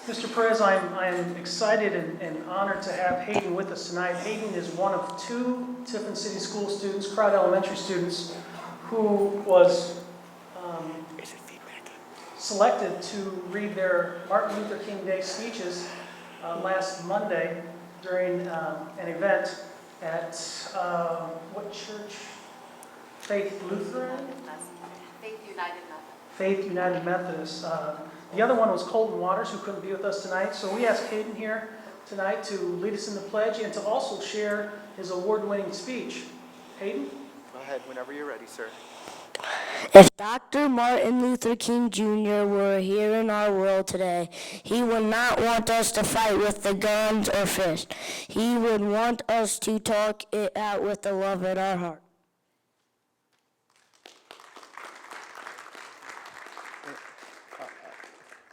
Mr. Perez, I'm excited and honored to have Hayden with us tonight. Hayden is one of two Tiffin City School students, Crowd Elementary students, who was selected to read their Martin Luther King Day speeches last Monday during an event at what church? Faith Lutheran? Faith United Methodist. Faith United Methodist. The other one was Colton Waters, who couldn't be with us tonight. So we asked Hayden here tonight to lead us in the pledge and to also share his award-winning speech. Hayden? Go ahead, whenever you're ready, sir. If Dr. Martin Luther King Jr. were here in our world today, he would not want us to fight with the guns or fists. He would want us to talk it out with the love in our heart.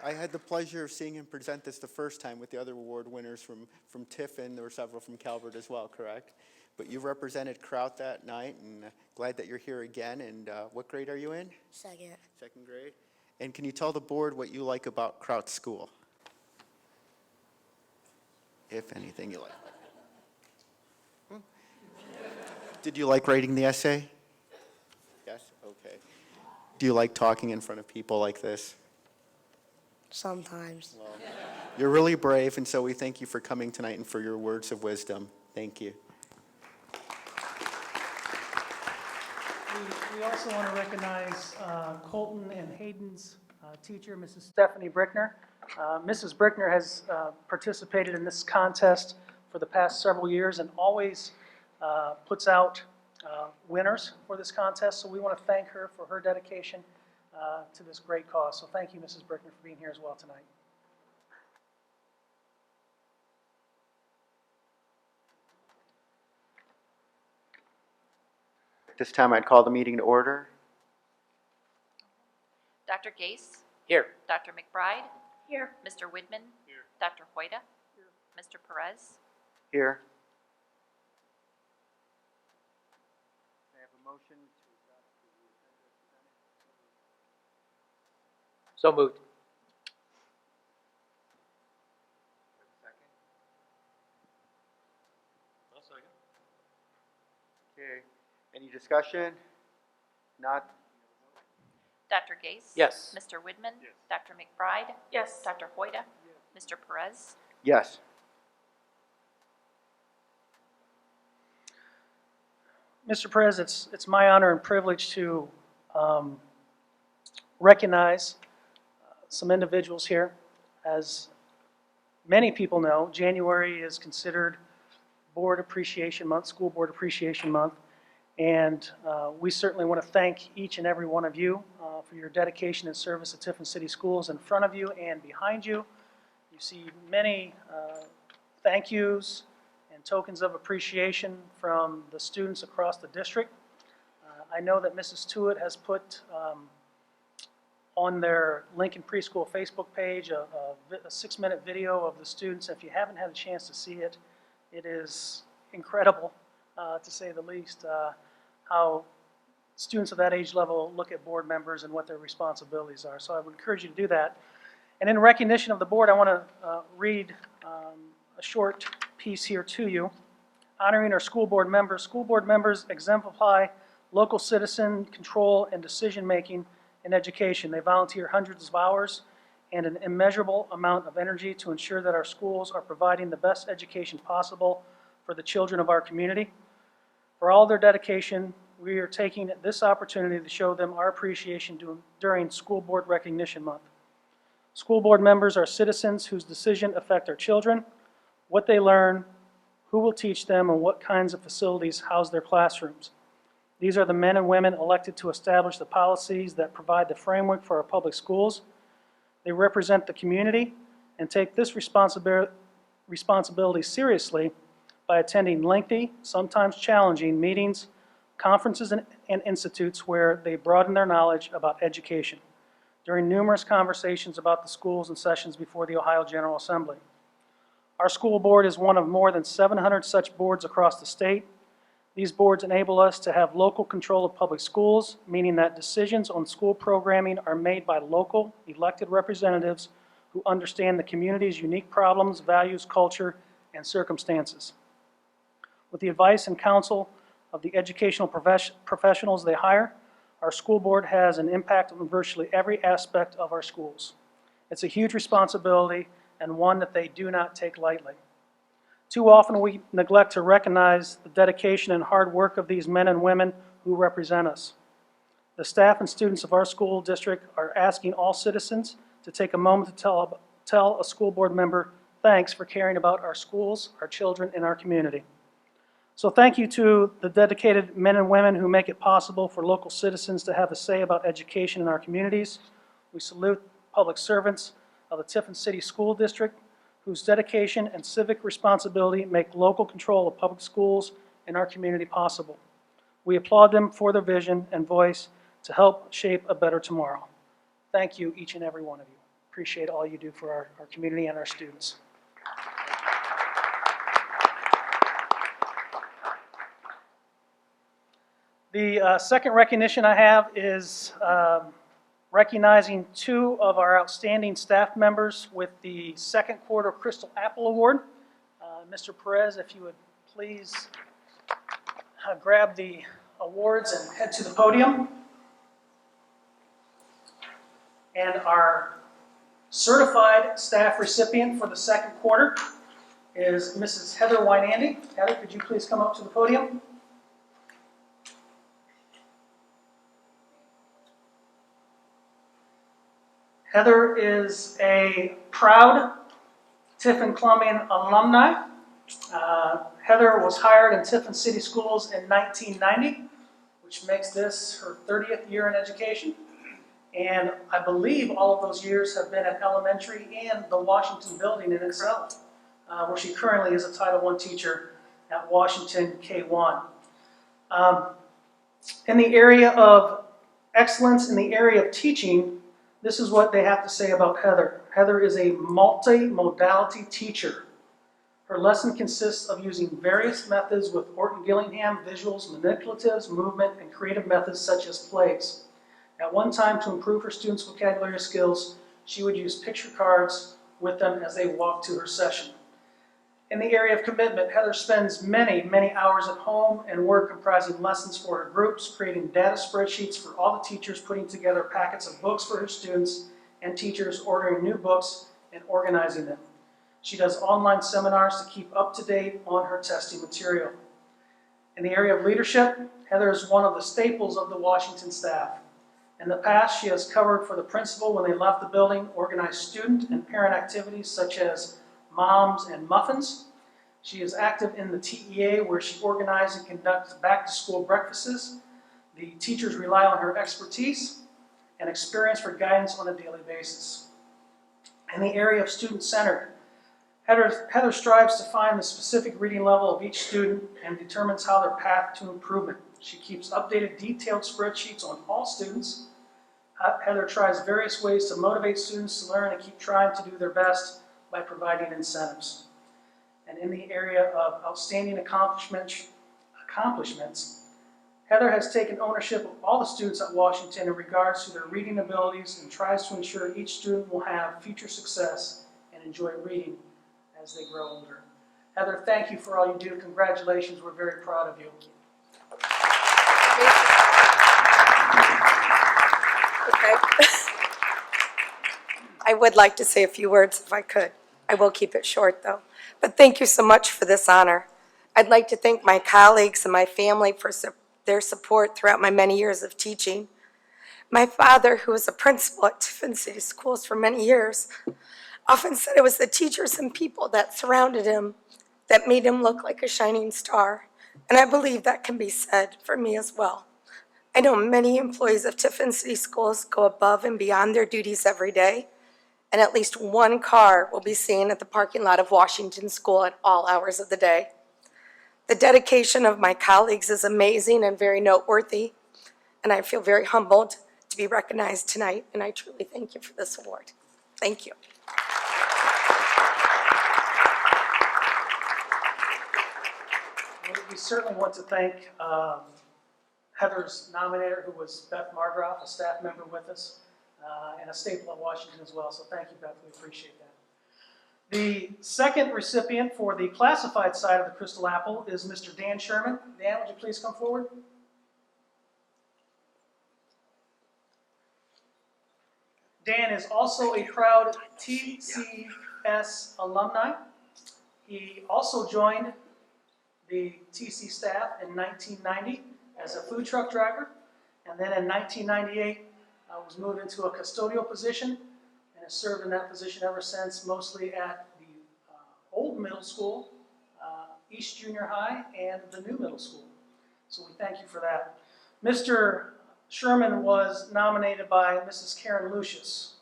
I had the pleasure of seeing him present this the first time with the other award winners from Tiffin. There were several from Calvert as well, correct? But you represented Kraut that night, and glad that you're here again. And what grade are you in? Second. Second grade. And can you tell the board what you like about Kraut School? If anything you like. Did you like writing the essay? Yes? Okay. Do you like talking in front of people like this? Sometimes. Well, you're really brave, and so we thank you for coming tonight and for your words of wisdom. Thank you. We also want to recognize Colton and Hayden's teacher, Mrs. Stephanie Brickner. Mrs. Brickner has participated in this contest for the past several years and always puts out winners for this contest. So we want to thank her for her dedication to this great cause. So thank you, Mrs. Brickner, for being here as well tonight. This time I'd call the meeting to order. Dr. Gase? Here. Dr. McBride? Here. Mr. Widman? Here. Dr. Hoyda? Here. Mr. Perez? Here. May I have a motion to adopt the agenda? So moved. Second. I'll second. Okay. Any discussion? Not. Dr. Gase? Yes. Mr. Widman? Yes. Dr. McBride? Yes. Dr. Hoyda? Yes. Mr. Perez? Yes. Mr. Perez, it's my honor and privilege to recognize some individuals here. As many people know, January is considered Board Appreciation Month, School Board Appreciation Month, and we certainly want to thank each and every one of you for your dedication and service at Tiffin City Schools. In front of you and behind you, you see many thank yous and tokens of appreciation from the students across the district. I know that Mrs. Tewitt has put on their Lincoln Preschool Facebook page a 6-minute video of the students. If you haven't had a chance to see it, it is incredible, to say the least, how students of that age level look at board members and what their responsibilities are. So I would encourage you to do that. And in recognition of the board, I want to read a short piece here to you, honoring our school board members. School board members exemplify local citizen control and decision-making in education. They volunteer hundreds of hours and an immeasurable amount of energy to ensure that our schools are providing the best education possible for the children of our community. For all their dedication, we are taking this opportunity to show them our appreciation during School Board Recognition Month. School board members are citizens whose decisions affect our children, what they learn, who will teach them, and what kinds of facilities house their classrooms. These are the men and women elected to establish the policies that provide the framework for our public schools. They represent the community and take this responsibility seriously by attending lengthy, sometimes challenging meetings, conferences, and institutes where they broaden their knowledge about education during numerous conversations about the schools and sessions before the Ohio General Assembly. Our school board is one of more than 700 such boards across the state. These boards enable us to have local control of public schools, meaning that decisions on school programming are made by local elected representatives who understand the community's unique problems, values, culture, and circumstances. With the advice and counsel of the educational professionals they hire, our school board has an impact on virtually every aspect of our schools. It's a huge responsibility and one that they do not take lightly. Too often we neglect to recognize the dedication and hard work of these men and women who represent us. The staff and students of our school district are asking all citizens to take a moment to tell a school board member thanks for caring about our schools, our children, and our community. So thank you to the dedicated men and women who make it possible for local citizens to have a say about education in our communities. We salute public servants of the Tiffin City School District whose dedication and civic responsibility make local control of public schools in our community possible. We applaud them for their vision and voice to help shape a better tomorrow. Thank you, each and every one of you. Appreciate all you do for our community and our students. The second recognition I have is recognizing two of our outstanding staff members with the second quarter Crystal Apple Award. Mr. Perez, if you would please grab the awards and head to the podium. And our certified staff recipient for the second quarter is Mrs. Heather Wynandy. Heather, could you please come up to the podium? Heather is a proud Tiffin Columbian alumni. Heather was hired in Tiffin City Schools in 1990, which makes this her 30th year in education. And I believe all of those years have been at elementary and the Washington building in itself, where she currently is a Title I teacher at Washington K-1. In the area of excellence in the area of teaching, this is what they have to say about Heather. Heather is a multi-modality teacher. Her lesson consists of using various methods with Orton-Gillingham, visuals, manipulatives, movement, and creative methods such as plays. At one time, to improve her students' vocabulary skills, she would use picture cards with them as they walked to her session. In the area of commitment, Heather spends many hours at home and work comprising lessons for her groups, creating data spreadsheets for all the teachers, putting together packets of books for her students, and teachers ordering new books and organizing them. She does online seminars to keep up to date on her testing material. In the area of leadership, Heather is one of the staples of the Washington staff. In the past, she has covered for the principal when they left the building, organized student and parent activities such as Moms and Muffins. She is active in the TEA where she organizes and conducts back-to-school breakfasts. The teachers rely on her expertise and experience for guidance on a daily basis. In the area of student-centered, Heather strives to find the specific reading level of each student and determines how their path to improvement. She keeps updated, detailed spreadsheets on all students. Heather tries various ways to motivate students to learn and keep trying to do their best by providing incentives. And in the area of outstanding accomplishments, Heather has taken ownership of all the students at Washington in regards to their reading abilities and tries to ensure each student will have future success and enjoy reading as they grow older. Heather, thank you for all you do. Congratulations. We're very proud of you. Okay. I would like to say a few words if I could. I will keep it short though. But thank you so much for this honor. I'd like to thank my colleagues and my family for their support throughout my many years of teaching. My father, who was a principal at Tiffin City Schools for many years, often said it was the teachers and people that surrounded him that made him look like a shining star. And I believe that can be said for me as well. I know many employees of Tiffin City Schools go above and beyond their duties every day, and at least one car will be seen at the parking lot of Washington School at all hours of the day. The dedication of my colleagues is amazing and very noteworthy, and I feel very humbled to be recognized tonight, and I truly thank you for this award. Thank you. We certainly want to thank Heather's nominator, who was Beth Margroff, a staff member with us. and a staple at Washington as well. So thank you, Beth. We appreciate that. The second recipient for the classified side of the Crystal Apple is Mr. Dan Sherman. Dan, would you please come forward? Dan is also a proud TCS alumni. He also joined the TC staff in 1990 as a food truck driver, and then in 1998 was moved into a custodial position and has served in that position ever since, mostly at the old middle school, East Junior High, and the new middle school. So we thank you for that. Mr. Sherman was nominated by Mrs. Karen Lucius.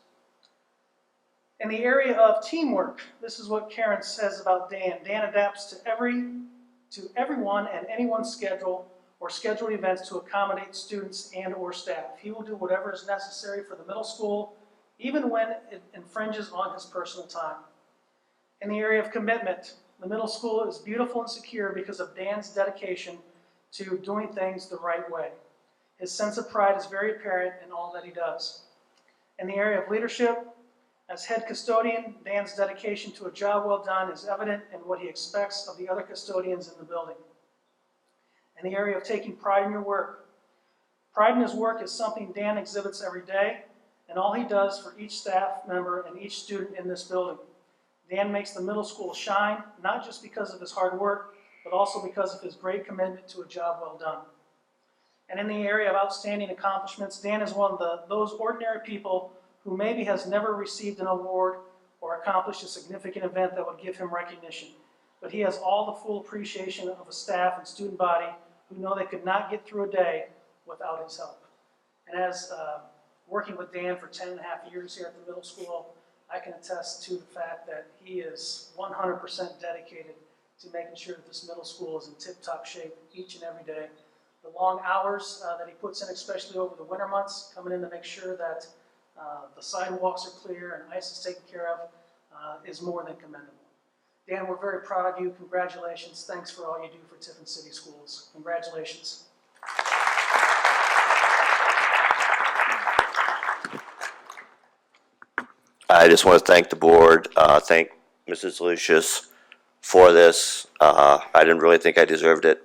In the area of teamwork, this is what Karen says about Dan. Dan adapts to everyone and anyone's schedule or scheduled events to accommodate students and or staff. He will do whatever is necessary for the middle school, even when it infringes on his personal time. In the area of commitment, the middle school is beautiful and secure because of Dan's dedication to doing things the right way. His sense of pride is very apparent in all that he does. In the area of leadership, as head custodian, Dan's dedication to a job well done is evident in what he expects of the other custodians in the building. In the area of taking pride in your work, pride in his work is something Dan exhibits every day, and all he does for each staff member and each student in this building. Dan makes the middle school shine, not just because of his hard work, but also because of his great commitment to a job well done. And in the area of outstanding accomplishments, Dan is one of those ordinary people who maybe has never received an award or accomplished a significant event that would give him recognition. But he has all the full appreciation of a staff and student body who know they could not get through a day without his help. And as working with Dan for 10 and a half years here at the middle school, I can attest to the fact that he is 100% dedicated to making sure that this middle school is in tip-top shape each and every day. The long hours that he puts in, especially over the winter months, coming in to make sure that the sidewalks are clear and ice is taken care of, is more than commendable. Dan, we're very proud of you. Congratulations. Thanks for all you do for Tiffin City Schools. Congratulations. I just want to thank the board, thank Mrs. Lucius for this. I didn't really think I deserved it.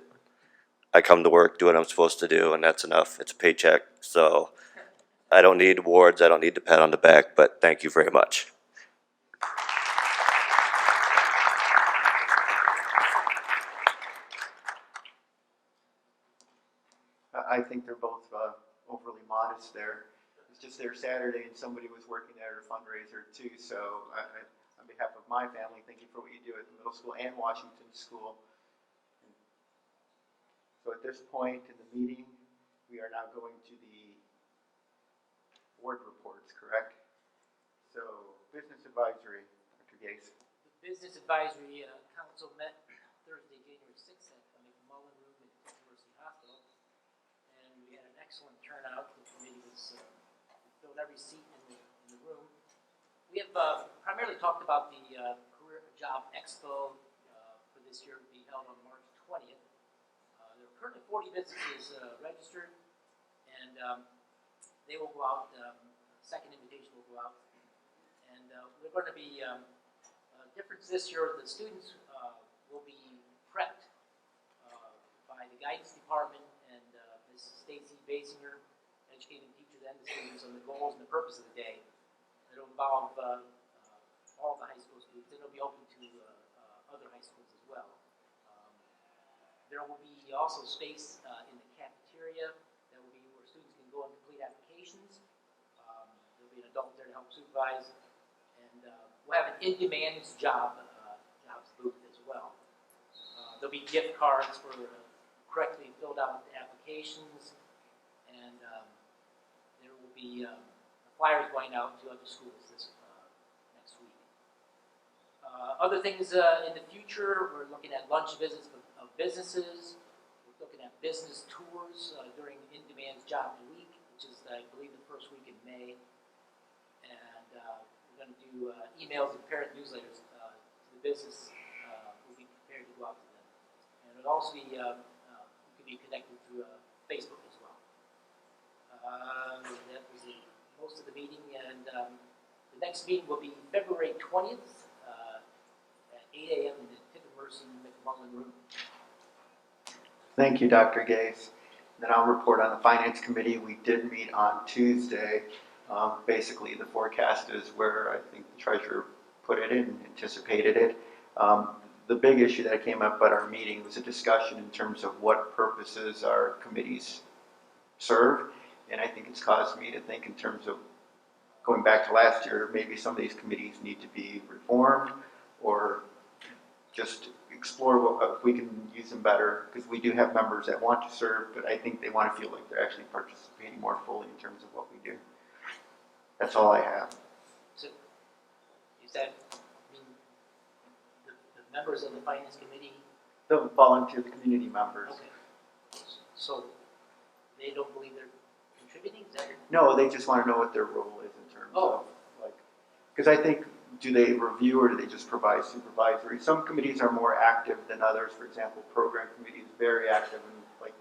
I come to work, do what I'm supposed to do, and that's enough. It's a paycheck, so I don't need awards. I don't need to pat on the back, but thank you very much. I think they're both overly modest there. It's just their Saturday and somebody was working there at a fundraiser too. So on behalf of my family, thank you for what you do at the middle school and Washington School. So at this point in the meeting, we are now going to the board reports, correct? So Business Advisory, Dr. Gase. The Business Advisory Council met Thursday, January 6th at the McMullen Room at University Hospital, and we had an excellent turnout. The committee was filled every seat in the room. We have primarily talked about the Career Job Expo for this year to be held on March 20th. There are currently 40 businesses registered, and they will go out. Second invitation will go out, and we're going to be difference this year. The students will be prepped by the guidance department and Ms. Stacy Basinger, educating teachers and the students on the goals and the purpose of the day. It'll involve all the high school students. It'll be open to other high schools as well. There will be also space in the cafeteria that will be where students can go and complete applications. There'll be an adult there to help supervise, and we'll have an in-demand jobs booth as well. There'll be gift cards for correctly filled out applications, and there will be flyers going out to other schools this next week. Other things in the future, we're looking at lunch visits of businesses. We're looking at business tours during In-Demand Job Week, which is, I believe, the first week in May. And we're going to do emails and parent newsletters to the business. We'll be prepared to go out to them. And it'll also be, you can be connected through Facebook as well. That was most of the meeting the next meeting will be February 20th at 8 a.m. in the Tiffin Mercy McMullen Room. Thank you, Dr. Gase. Then I'll report on the Finance Committee. We did meet on Tuesday. Basically, the forecast is where I think the treasurer put it in, anticipated it. The big issue that came up at our meeting was a discussion in terms of what purposes our committees serve. And I think it's caused me to think in terms of going back to last year, maybe some of these committees need to be reformed or just explore if we can use them better, because we do have members that want to serve, but I think they want to feel like they're actually participating more fully in terms of what we do. That's all I have. So, is that, I mean, the members of the Finance Committee? The volunteer, the community members. Okay. So, they don't believe they're contributing? Is that your... No, they just want to know what their role is in terms Oh. of, like, because I think, do they review or do they just provide supervisory? Some committees are more active than others. For example, program committee is very active in like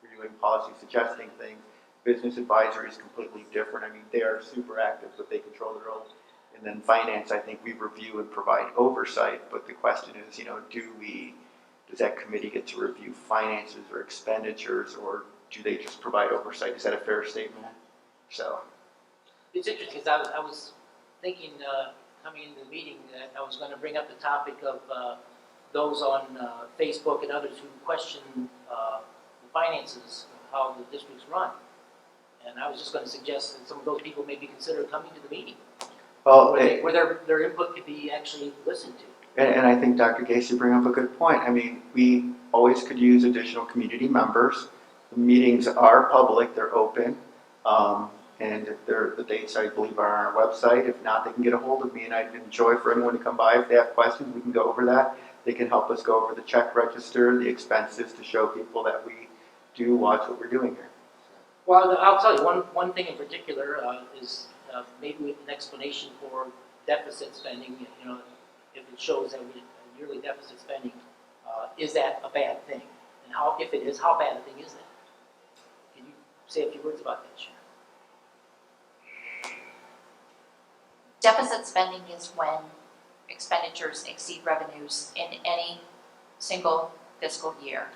reviewing policy, suggesting things. Business advisory is completely different. I mean, they are super active, but they control their own. And then finance, I think we review and provide oversight. But the question is, you know, does that committee get to review finances or expenditures, or do they just provide oversight? Is that a fair statement? So. It's interesting because I was thinking coming into the meeting that I was going to bring up the topic of those on Facebook and others who question the finances, how the district's run. And I was just going to suggest that some of those people maybe consider coming to the meeting, Well, where their input could be actually listened to. and I think Dr. Gacy bring up a good point. I mean, we always could use additional community members. The meetings are public, they're open. And if the dates, I believe, are on our website. If not, they can get a hold of me, and I'd enjoy for anyone to come by. If they have questions, we can go over that. They can help us go over the check register, the expenses, to show people that we do watch what we're doing here. Well, I'll tell you, one thing in particular is maybe an explanation for deficit spending. You know, if it shows that we yearly deficit spending, is that a bad thing? And how, if it is, how bad a thing is that? Can you say a few words about that, Sharon? Deficit spending is when expenditures exceed revenues in any single fiscal year.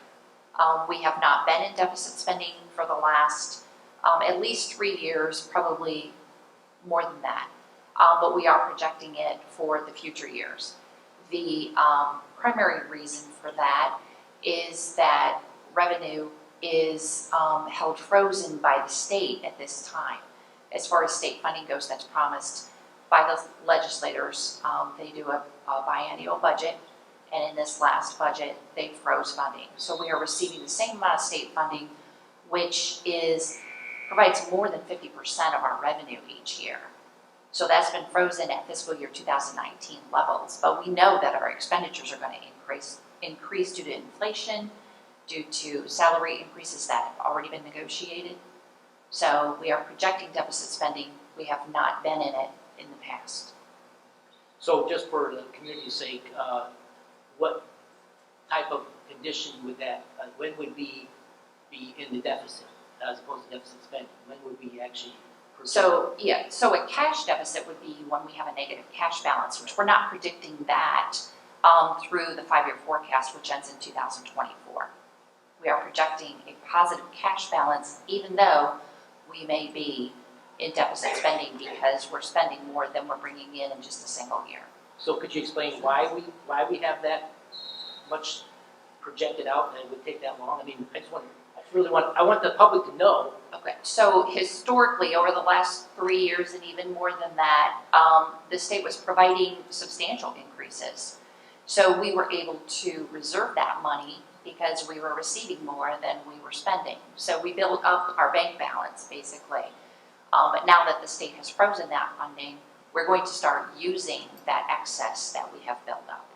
We have not been in deficit spending for the last at least 3 years, probably more than that. But we are projecting it for the future years. The primary reason for that is that revenue is held frozen by the state at this time. As far as state funding goes, that's promised by the legislators. They do a biennial budget, and in this last budget, they froze funding. So we are receiving the same amount of state funding, which provides more than 50% of our revenue each year. So that's been frozen at fiscal year 2019 levels, but we know that our expenditures are going to increase due to inflation, due to salary increases that have already been negotiated. So we are projecting deficit spending. We have not been in it in the past. So just for the community's sake, what type of condition would that, when would we be in the deficit as opposed to deficit spending? When would we actually project? So a cash deficit would be when we have a negative cash balance, which we're not predicting that through the 5-year forecast, which ends in 2024. We are projecting a positive cash balance, even though we may be in deficit spending because we're spending more than we're bringing in just a single year. So could you explain why we have that much projected out and it would take that long? I mean, I want the public to know. Okay, so historically, over the last 3 years and even more than that, the state was providing substantial increases. So we were able to reserve that money because we were receiving more than we were spending. So we built up our bank balance, basically. But now that the state has frozen that funding, we're going to start using that excess that we have built up.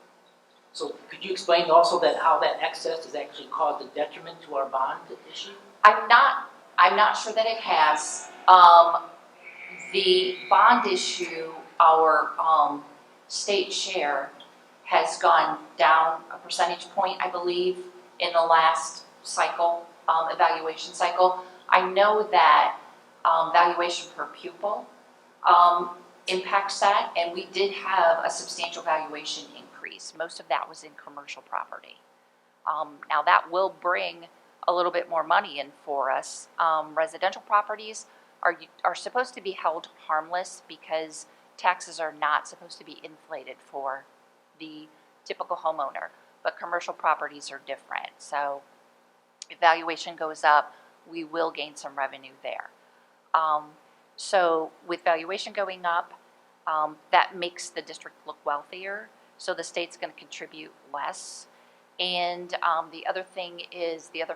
So could you explain also that how that excess has actually caused a detriment to our bond issue? I'm not sure that it has. The bond issue, our state share has gone down a percentage point, I believe, in the last cycle, evaluation cycle. I know that valuation per pupil impacts that, and we did have a substantial valuation increase. Most of that was in commercial property. Now that will bring a little bit more money in for us. Residential properties are supposed to be held harmless because taxes are not supposed to be inflated for the typical homeowner, but commercial properties are different. So if valuation goes up, we will gain some revenue there. So with valuation going up, that makes the district look wealthier. So the state's going to contribute less. And the other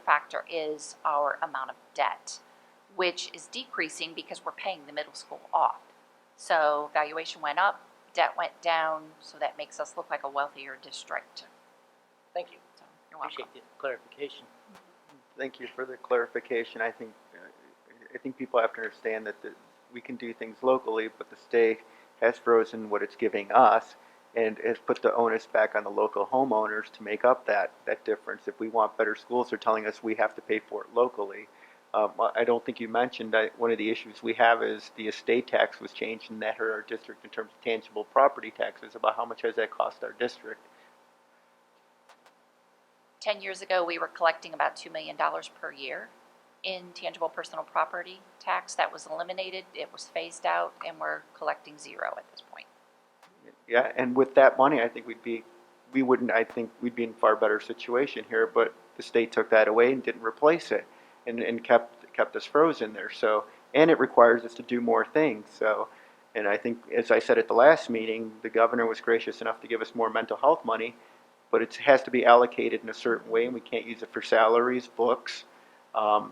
factor is our amount of debt, which is decreasing because we're paying the middle school off. So valuation went up, debt went down, so that makes us look like a wealthier district. Thank you. So you're welcome. Appreciate the clarification. Thank you for the clarification. I think people have to understand that we can do things locally, but the state has frozen what it's giving us and has put the onus back on the local homeowners to make up that difference. If we want better schools, they're telling us we have to pay for it locally. I don't think you mentioned that one of the issues we have is the estate tax was changed and that hurt our district in terms of tangible property taxes. About how much has that cost our district? 10 years ago, we were collecting about $2 million per year in tangible personal property tax. That was eliminated, it was phased out, and we're collecting zero at this point. Yeah, and with that money, I think we'd be in far better situation here, but the state took that away and didn't replace it and kept us frozen there. So, and it requires us to do more things. So, and I think, as I said at the last meeting, the governor was gracious enough to give us more mental health money, but it has to be allocated in a certain way, and we can't use it for salaries, books.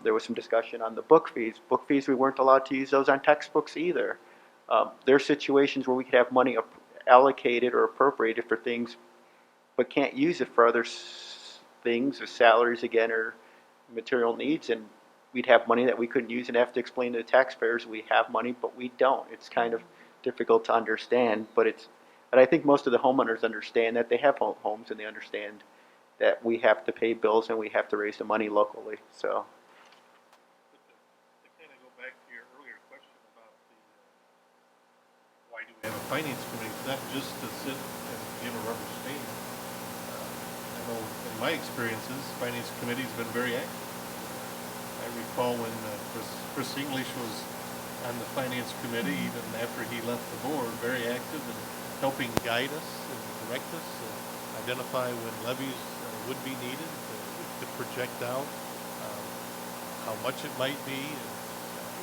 There was some discussion on the book fees. Book fees, we weren't allowed to use those on textbooks either. There are situations where we could have money allocated or appropriated for things, but can't use it for other things, or salaries again, or material needs, and we'd have money that we couldn't use and have to explain to the taxpayers we have money, but we don't. It's kind of difficult to understand, but I think most of the homeowners understand that they have homes and they understand that we have to pay bills and we have to raise the money locally. So. To kind of go back to your earlier question about why do we have a finance committee? It's not just to sit and give a rubber stamp. I know in my experiences, finance committee's been very active. I recall when Chris English was on the finance committee, even after he left the board, very active in helping guide us and direct us, identify when levies would be needed to project out how much it might be, and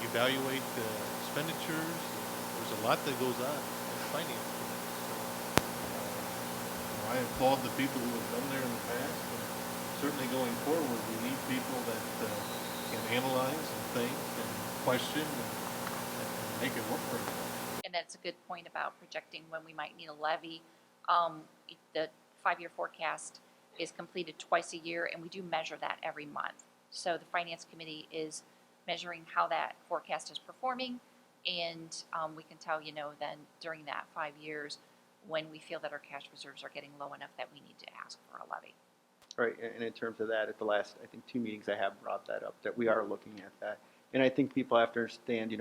evaluate the expenditures. There's a lot that goes on in the finance committee. So, I applaud the people who have been there in the past, and certainly going forward, we need people that can analyze and think and question and make it work for everybody. And that's a good point about projecting when we might need a levy. The 5-year forecast is completed twice a year, and we do measure that every month. So the Finance Committee is measuring how that forecast is performing, and we can tell, then during that 5 years when we feel that our cash reserves are getting low enough that we need to ask for a levy. Right, and in terms of that, at the last, I think 2 meetings I have brought that up, that we are looking at that. And I think people have to understand,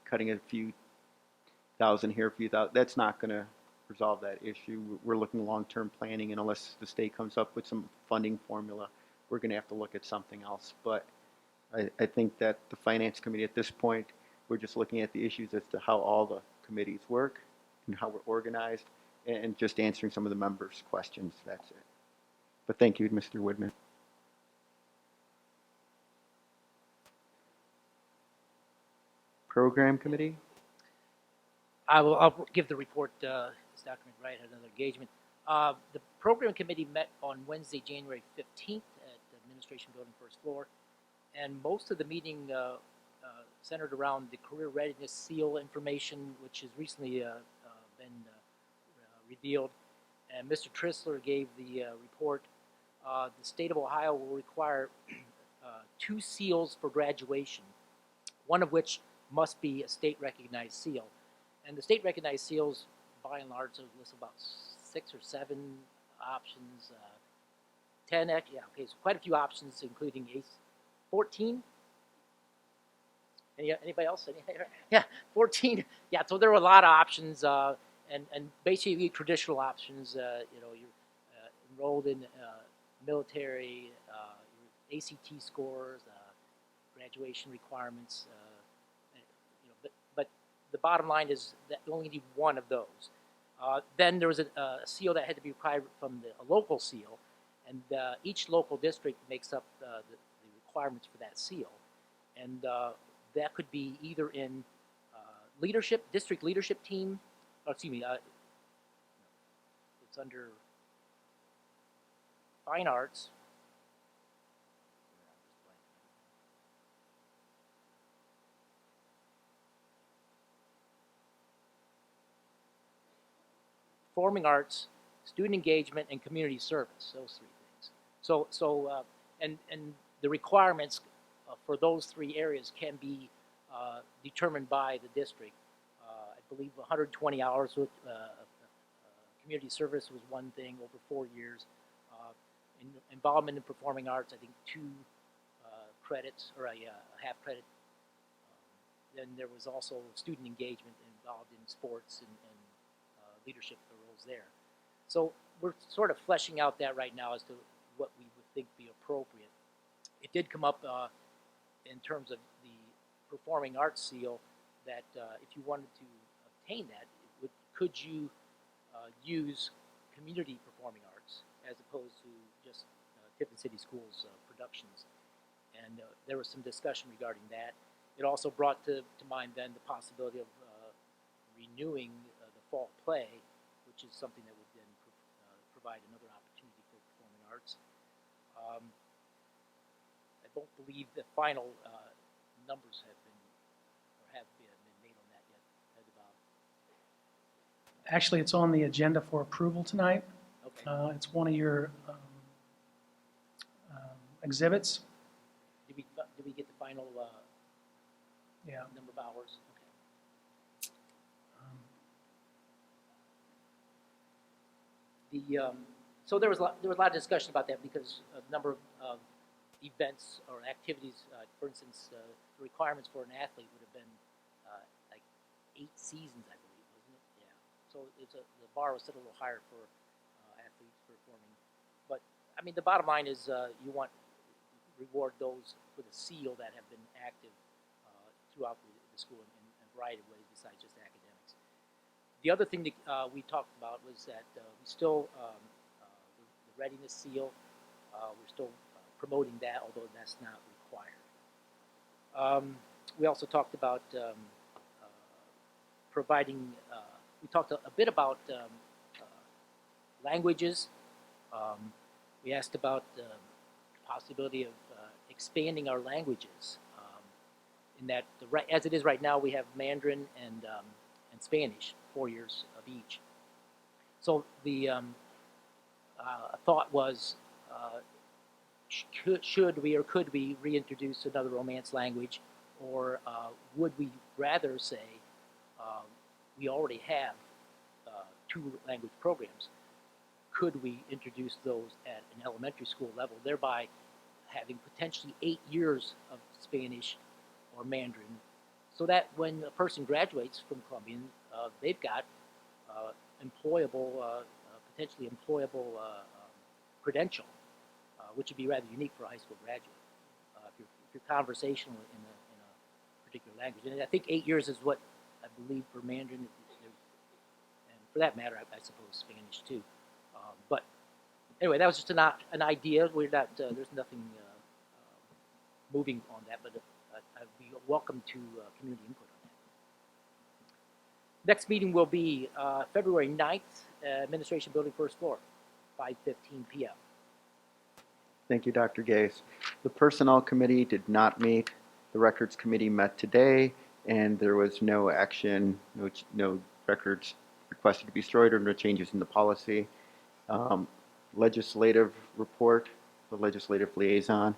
cutting a few thousand here, a few thousand, that's not going to resolve that issue. We're looking long-term planning, and unless the state comes up with some funding formula, we're going to have to look at something else. But I think that the Finance Committee at this point, we're just looking at the issues as to how all the committees work and how we're organized, and just answering some of the members' questions. That's it. But thank you, Mr. Woodman. Program Committee? I'll give the report, as Dr. McBride had another engagement. The program committee met on Wednesday, January 15th at the Administration Building, first floor, and most of the meeting centered around the career readiness seal information, which has recently been revealed. And Mr. Trissler gave the report. The state of Ohio will require 2 seals for graduation, one of which must be a state-recognized seal. And the state-recognized seals, by and large, list about 6 or 7 options, 10, so quite a few options, including ACE 14. Anybody else? Yeah, 14. Yeah, so there were a lot of options, and basically traditional options. You're enrolled in military, your ACT scores, graduation requirements. But the bottom line is that you only need one of those. Then there was a seal that had to be required from a local seal, and each local district makes up the requirements for that seal. And that could be either in district leadership team, excuse me, it's under fine arts. Performing arts, student engagement, and community service. Those three things. And the requirements for those three areas can be determined by the district. I believe 120 hours with community service was one thing over 4 years. Involvement in performing arts, I think 2 credits or a half credit. Then there was also student engagement involved in sports and leadership roles there. So we're sort of fleshing out that right now as to what we would think be appropriate. It did come up in terms of the performing arts seal that if you wanted to obtain that, could you use community performing arts as opposed to just Tiffin City Schools productions? And there was some discussion regarding that. It also brought to mind then the possibility of renewing the fall play, which is something that would then provide another opportunity for performing arts. I don't believe the final numbers have been made on that yet. Actually, it's on the agenda for approval tonight. Okay. It's one of your exhibits. Did we get the final Yeah. number of hours? Okay. So there was a lot of discussion about that because a number of events or activities, for instance, the requirements for an athlete would have been like 8 seasons, I believe, wasn't it? Yeah. So the bar was set a little higher for athletes performing. But I mean, the bottom line is you want to reward those with a seal that have been active throughout the school in a variety of ways besides just academics. The other thing that we talked about was that we still, the readiness seal, we're still promoting that, although that's not required. We also talked about providing, we talked a bit about languages. We asked about the possibility of expanding our languages. In that, as it is right now, we have Mandarin and Spanish, 4 years of each. So the thought was, should we or could we reintroduce another Romance language, or would we rather say we already have 2 language programs? Could we introduce those at an elementary school level, thereby having potentially 8 years of Spanish or Mandarin, so that when a person graduates from Columbian, they've got potentially employable credential, which would be rather unique for a high school graduate. If you're conversational in a particular language, and I think 8 years is what I believe for Mandarin, and for that matter, I suppose Spanish too. But anyway, that was just an idea. We're not there's nothing moving on that, but I'd be welcome to community input on that. Next meeting will be February 9th, Administration Building, first floor, 5:15 p.m. Thank you, Dr. Gase. The Personnel Committee did not meet. The Records Committee met today, and there was no action, no records requested to be destroyed or no changes in the policy. Legislative report, the legislative liaison.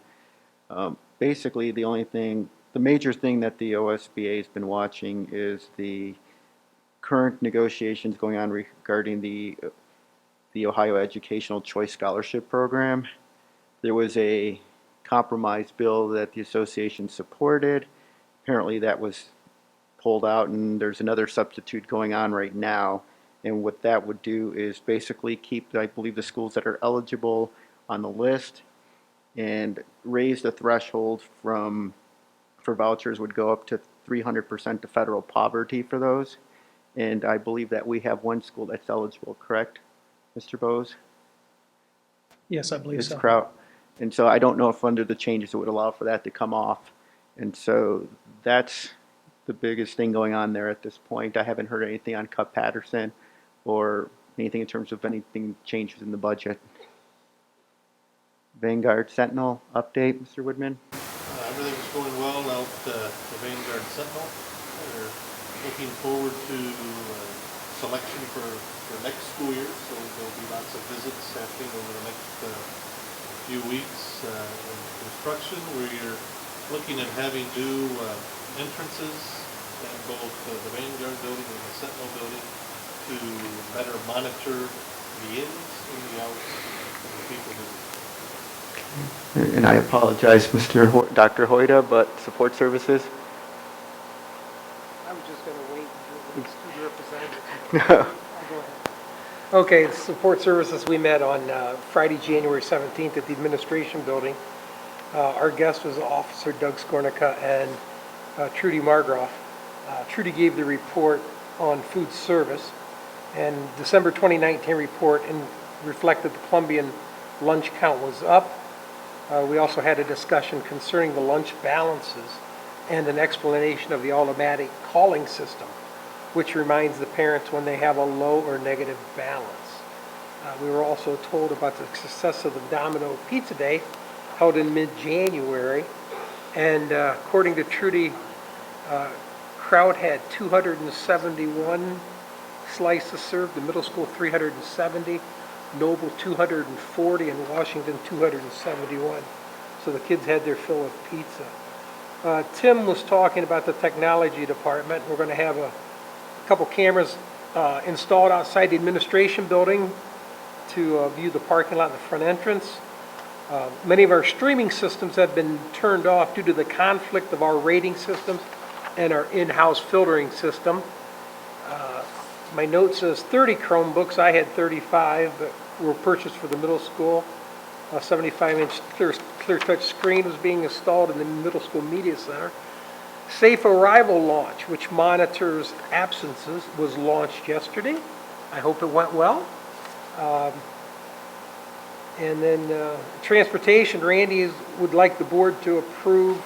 Basically, the major thing that the OSBA has been watching is the current negotiations going on regarding the Ohio Educational Choice Scholarship Program. There was a compromise bill that the association supported, apparently that was pulled out, and there's another substitute going on right now. And what that would do is basically keep, I believe, the schools that are eligible on the list and raise the threshold for vouchers would go up to 300% of federal poverty for those. And I believe that we have one school that's eligible, correct, Mr. Bose? Yes, I believe It's so. Kraut. And so I don't know if under the changes it would allow for that to come off. And so that's the biggest thing going on there at this point. I haven't heard anything on Cup Patterson or anything in terms of anything changes in the budget. Vanguard Sentinel update, Mr. Woodman? Everything's going well out the Vanguard Sentinel. We're looking forward to selection for next school year, so there'll be lots of visits happening over the next few weeks. In construction, we're looking at having new entrances at both the Vanguard building and the Sentinel building to better monitor the ins and the outs of the people visiting. And I apologize, Dr. Hoyda, but support services? I was just going to wait until the student representative. Go ahead. Okay, the support services, we met on Friday, January 17th at the administration building. Our guest was Officer Doug Skornica and Trudy Margroff. Trudy gave the report on food service, and December 2019 report reflected the Columbian lunch count was up. We also had a discussion concerning the lunch balances and an explanation of the automatic calling system, which reminds the parents when they have a low or negative balance. We were also told about the success of the Domino Pizza Day held in mid-January, and according to Trudy, Kraut had 271 slices served, the middle school 370, Noble 240, and Washington 271. So the kids had their fill of pizza. Tim was talking about the technology department. We're going to have a couple cameras installed outside the administration building to view the parking lot and the front entrance. Many of our streaming systems have been turned off due to the conflict of our rating systems and our in-house filtering system. My note says 30 Chromebooks. I had 35, but were purchased for the middle school. A 75-inch clear touch screen was being installed in the middle school media center. Safe Arrival Launch, which monitors absences, was launched yesterday. I hope it went well. And then transportation, Randy would like the board to approve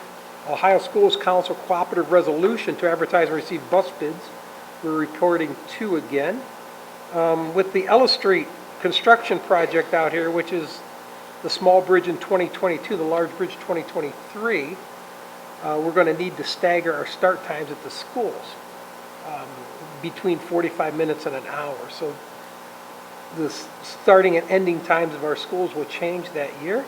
Ohio Schools Council cooperative resolution to advertise and receive bus bids. We're recording 2 again. With the Ella Street construction project out here, which is the small bridge in 2022, the large bridge 2023, we're going to need to stagger our start times at the schools between 45 minutes and an hour. So the starting and ending times of our schools will change that year.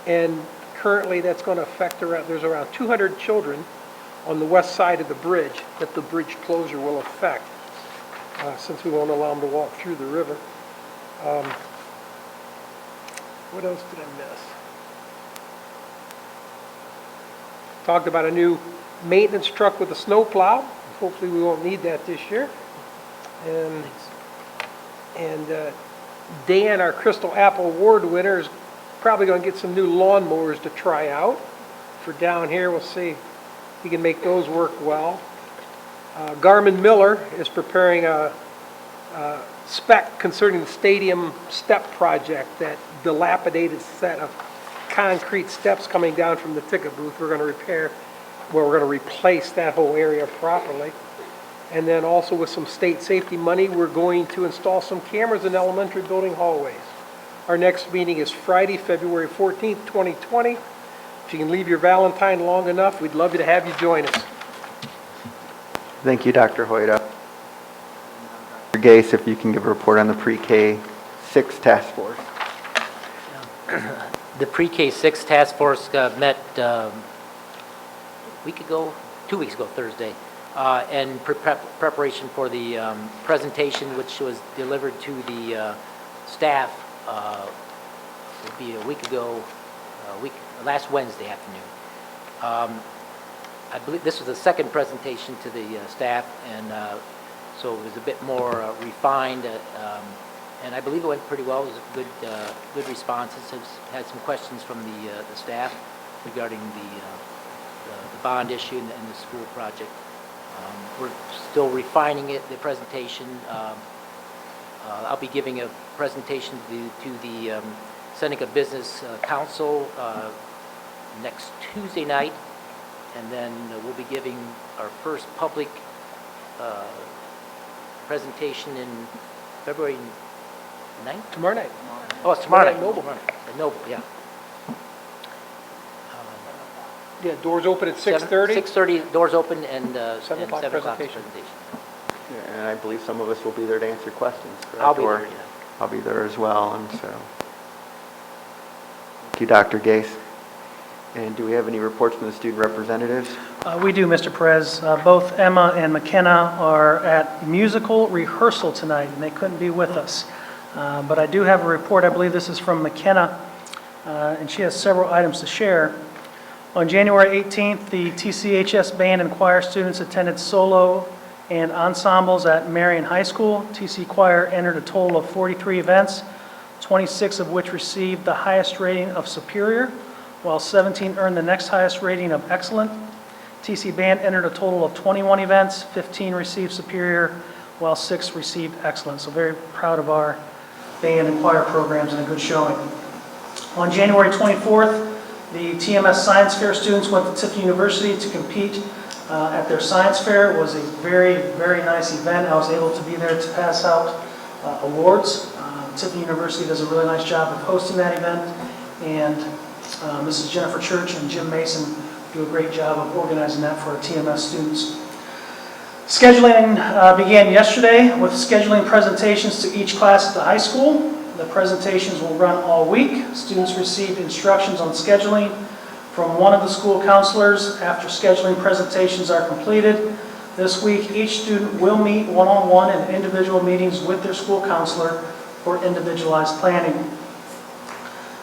And currently that's going to affect there's around 200 children on the west side of the bridge that the bridge closure will affect, since we won't allow them to walk through the river. What else did I miss? Talked about a new maintenance truck with a snowplow. Hopefully we won't need that this year. And Dan, our Crystal Apple Award winner, is probably going to get some new lawnmowers to try out for down here. We'll see if he can make those work well. Garmin Miller is preparing a spec concerning the stadium step project, that dilapidated set of concrete steps coming down from the ticket booth. We're going to replace that whole area properly. And then also with some state safety money, we're going to install some cameras in elementary building hallways. Our next meeting is Friday, February 14th, 2020. If you can leave your Valentine long enough, we'd love to have you join us. Thank you, Dr. Hoyda. Dr. Gase, if you can give a report on the pre-K 6 task force. The pre-K 6 task force met week ago, 2 weeks ago, Thursday, in preparation for the presentation, which was delivered to the staff. It would be a week ago, last Wednesday afternoon. I believe this was the second presentation to the staff, and so it was a bit more refined, and I believe it went pretty well. It was good responses. I've had some questions from the staff regarding the bond issue and the school project. We're still refining it, the presentation. I'll be giving a presentation to the Seneca Business Council next Tuesday night, and then we'll be giving our first public presentation in February 9th? Tomorrow night. Oh, it's tomorrow night. Noble. Tomorrow night. At Noble, yeah. Yeah, doors open at 6:30. 6:30, doors open, and 7 o'clock 7 o'clock presentation. Yeah, and I believe some of us will be there to answer questions, correct? I'll be Or there, yeah. I'll be there as well, and so. Thank you, Dr. Gase. And do we have any reports from the student representatives? We do, Mr. Perez. Both Emma and McKenna are at musical rehearsal tonight, and they couldn't be with us. But I do have a report. I believe this is from McKenna, and she has several items to share. On January 18th, the TCHS band and choir students attended solo and ensembles at Marion High School. TC Choir entered a total of 43 events, 26 of which received the highest rating of superior, while 17 earned the next highest rating of excellent. TC Band entered a total of 21 events, 15 received superior, while 6 received excellent. So very proud of our band and choir programs and a good showing. On January 24th, the TMS Science Fair students went to Tiffin University to compete at their science fair. It was a very, very nice event. I was able to be there to pass out awards. Tiffin University does a really nice job of hosting that event, and Mrs. Jennifer Church and Jim Mason do a great job of organizing that for our TMS students. Scheduling began yesterday with scheduling presentations to each class at the high school. The presentations will run all week. Students received instructions on scheduling from one of the school counselors after scheduling presentations are completed. This week, each student will meet one-on-one in individual meetings with their school counselor for individualized planning.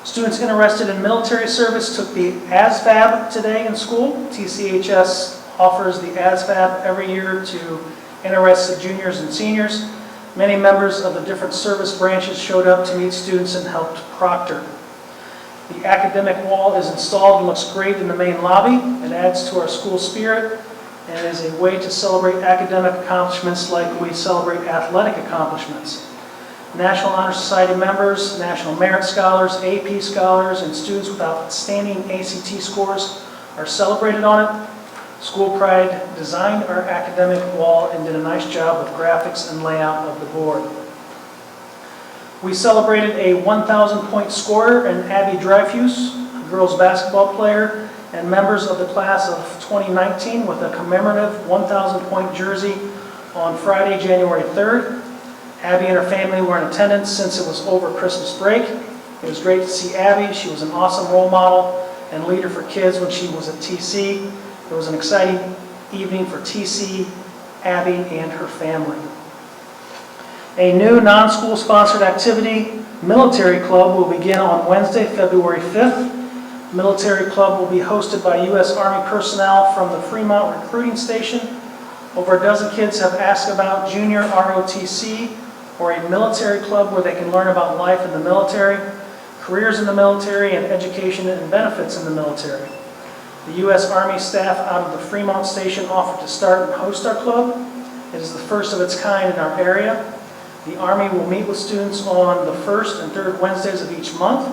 Students interested in military service took the ASVAB today in school. TCHS offers the ASVAB every year to interested juniors and seniors. Many members of the different service branches showed up to meet students and helped proctor. The academic wall is installed and looks great in the main lobby. It adds to our school spirit and is a way to celebrate academic accomplishments like we celebrate athletic accomplishments. National Honor Society members, National Merit Scholars, AP Scholars, and students with outstanding ACT scores are celebrated on it. School Pride designed our academic wall and did a nice job with graphics and layout of the board. We celebrated a 1,000-point scorer in Abby Dreyfus, a girls basketball player, and members of the class of 2019 with a commemorative 1,000-point jersey on Friday, January 3rd. Abby and her family were in attendance since it was over Christmas break. It was great to see Abby. She was an awesome role model and leader for kids when she was at TC. It was an exciting evening for TC, Abby, and her family. A new non-school sponsored activity, Military Club, will begin on Wednesday, February 5th. Military Club will be hosted by U.S. Army personnel from the Fremont Recruiting Station. Over a dozen kids have asked about junior ROTC, or a military club where they can learn about life in the military, careers in the military, and education and benefits in the military. The U.S. Army staff out of the Fremont Station offered to start and host our club. It is the first of its kind in our area. The Army will meet with students on the first and third Wednesdays of each month.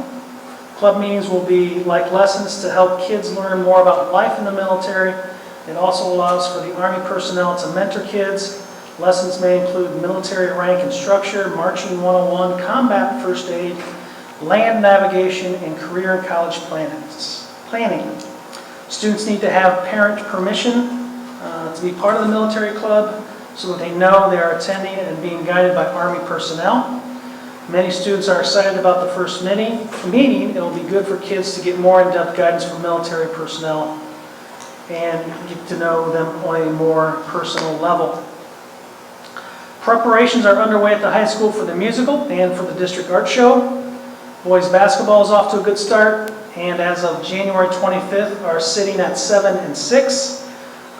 Club meetings will be like lessons to help kids learn more about life in the military. It also allows for the Army personnel to mentor kids. Lessons may include military rank and structure, marching 101, combat first aid, land navigation, and career and college planning. Students need to have parent permission to be part of the military club so that they know they are attending and being guided by Army personnel. Many students are excited about the first meeting. It'll be good for kids to get more in-depth guidance from military personnel and get to know them on a more personal level. Preparations are underway at the high school for the musical and for the district art show. Boys basketball is off to a good start, and as of January 25th are sitting at 7 and 6.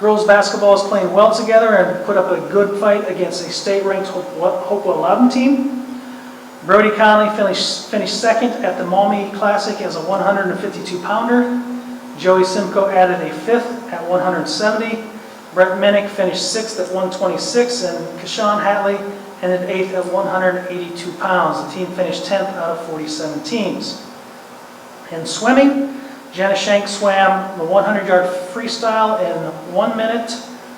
Girls basketball is playing well together and put up a good fight against a state-ranked Hopewell Loudon team. Brody Conley finished second at the Maumee Classic as a 152-pounder. Joey Simcoe added a fifth at 170. Brett Minnick finished sixth at 126, and Kashawn Hatley ended eighth at 182 pounds. The team finished 10th out of 47 teams. In swimming, Jenna Shank swam the 100-yard freestyle in 1 minute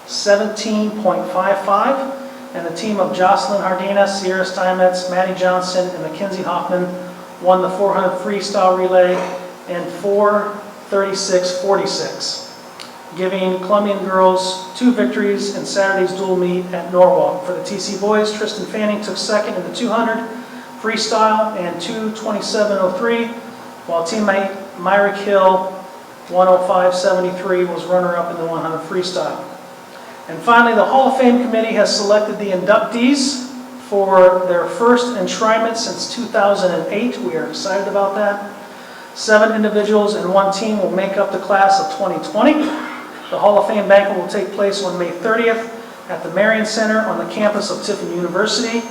17.55, and the team of Jocelyn Hardina, Sierra Steinmetz, Maddie Johnson, and Mackenzie Hoffman won the 400 freestyle relay in 4:36.46, giving Columbian girls 2 victories in Saturday's dual meet at Norwalk. For the TC boys, Tristan Fanning took second in the 200 freestyle and 2:27.03, while teammate Myrick Hill, 1:05.73, was runner-up in the 100 freestyle. And finally, the Hall of Fame Committee has selected the inductees for their first enshrinement since 2008. We are excited about that. 7 individuals and 1 team will make up the class of 2020. The Hall of Fame banquet will take place on May 30th at the Marion Center on the campus of Tiffin University.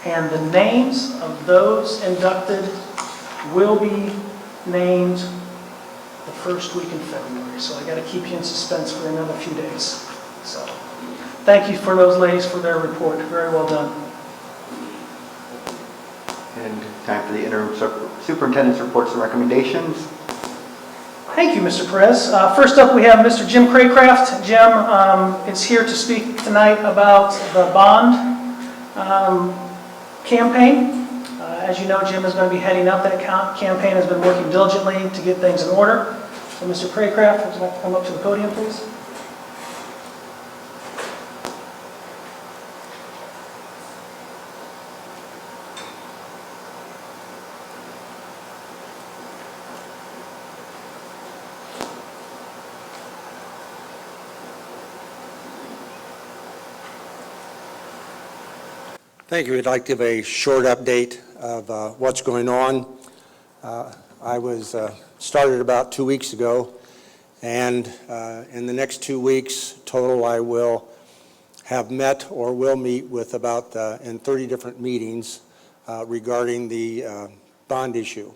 And the names of those inducted will be named the first week in February. So I got to keep you in suspense for another few days. So thank you for those ladies for their report. Very well done. And time for the interim superintendent's reports and recommendations. Thank you, Mr. Perez. First up, we have Mr. Jim Craycraft. Jim is here to speak tonight about the bond campaign. As you know, Jim is going to be heading up that campaign, has been working diligently to get things in order. So, Mr. Craycraft, would you like to come up to the podium, please? Thank you. I'd like to give a short update of what's going on. I was started about 2 weeks ago, and in the next 2 weeks total, I will have met or will meet with about in 30 different meetings regarding the bond issue.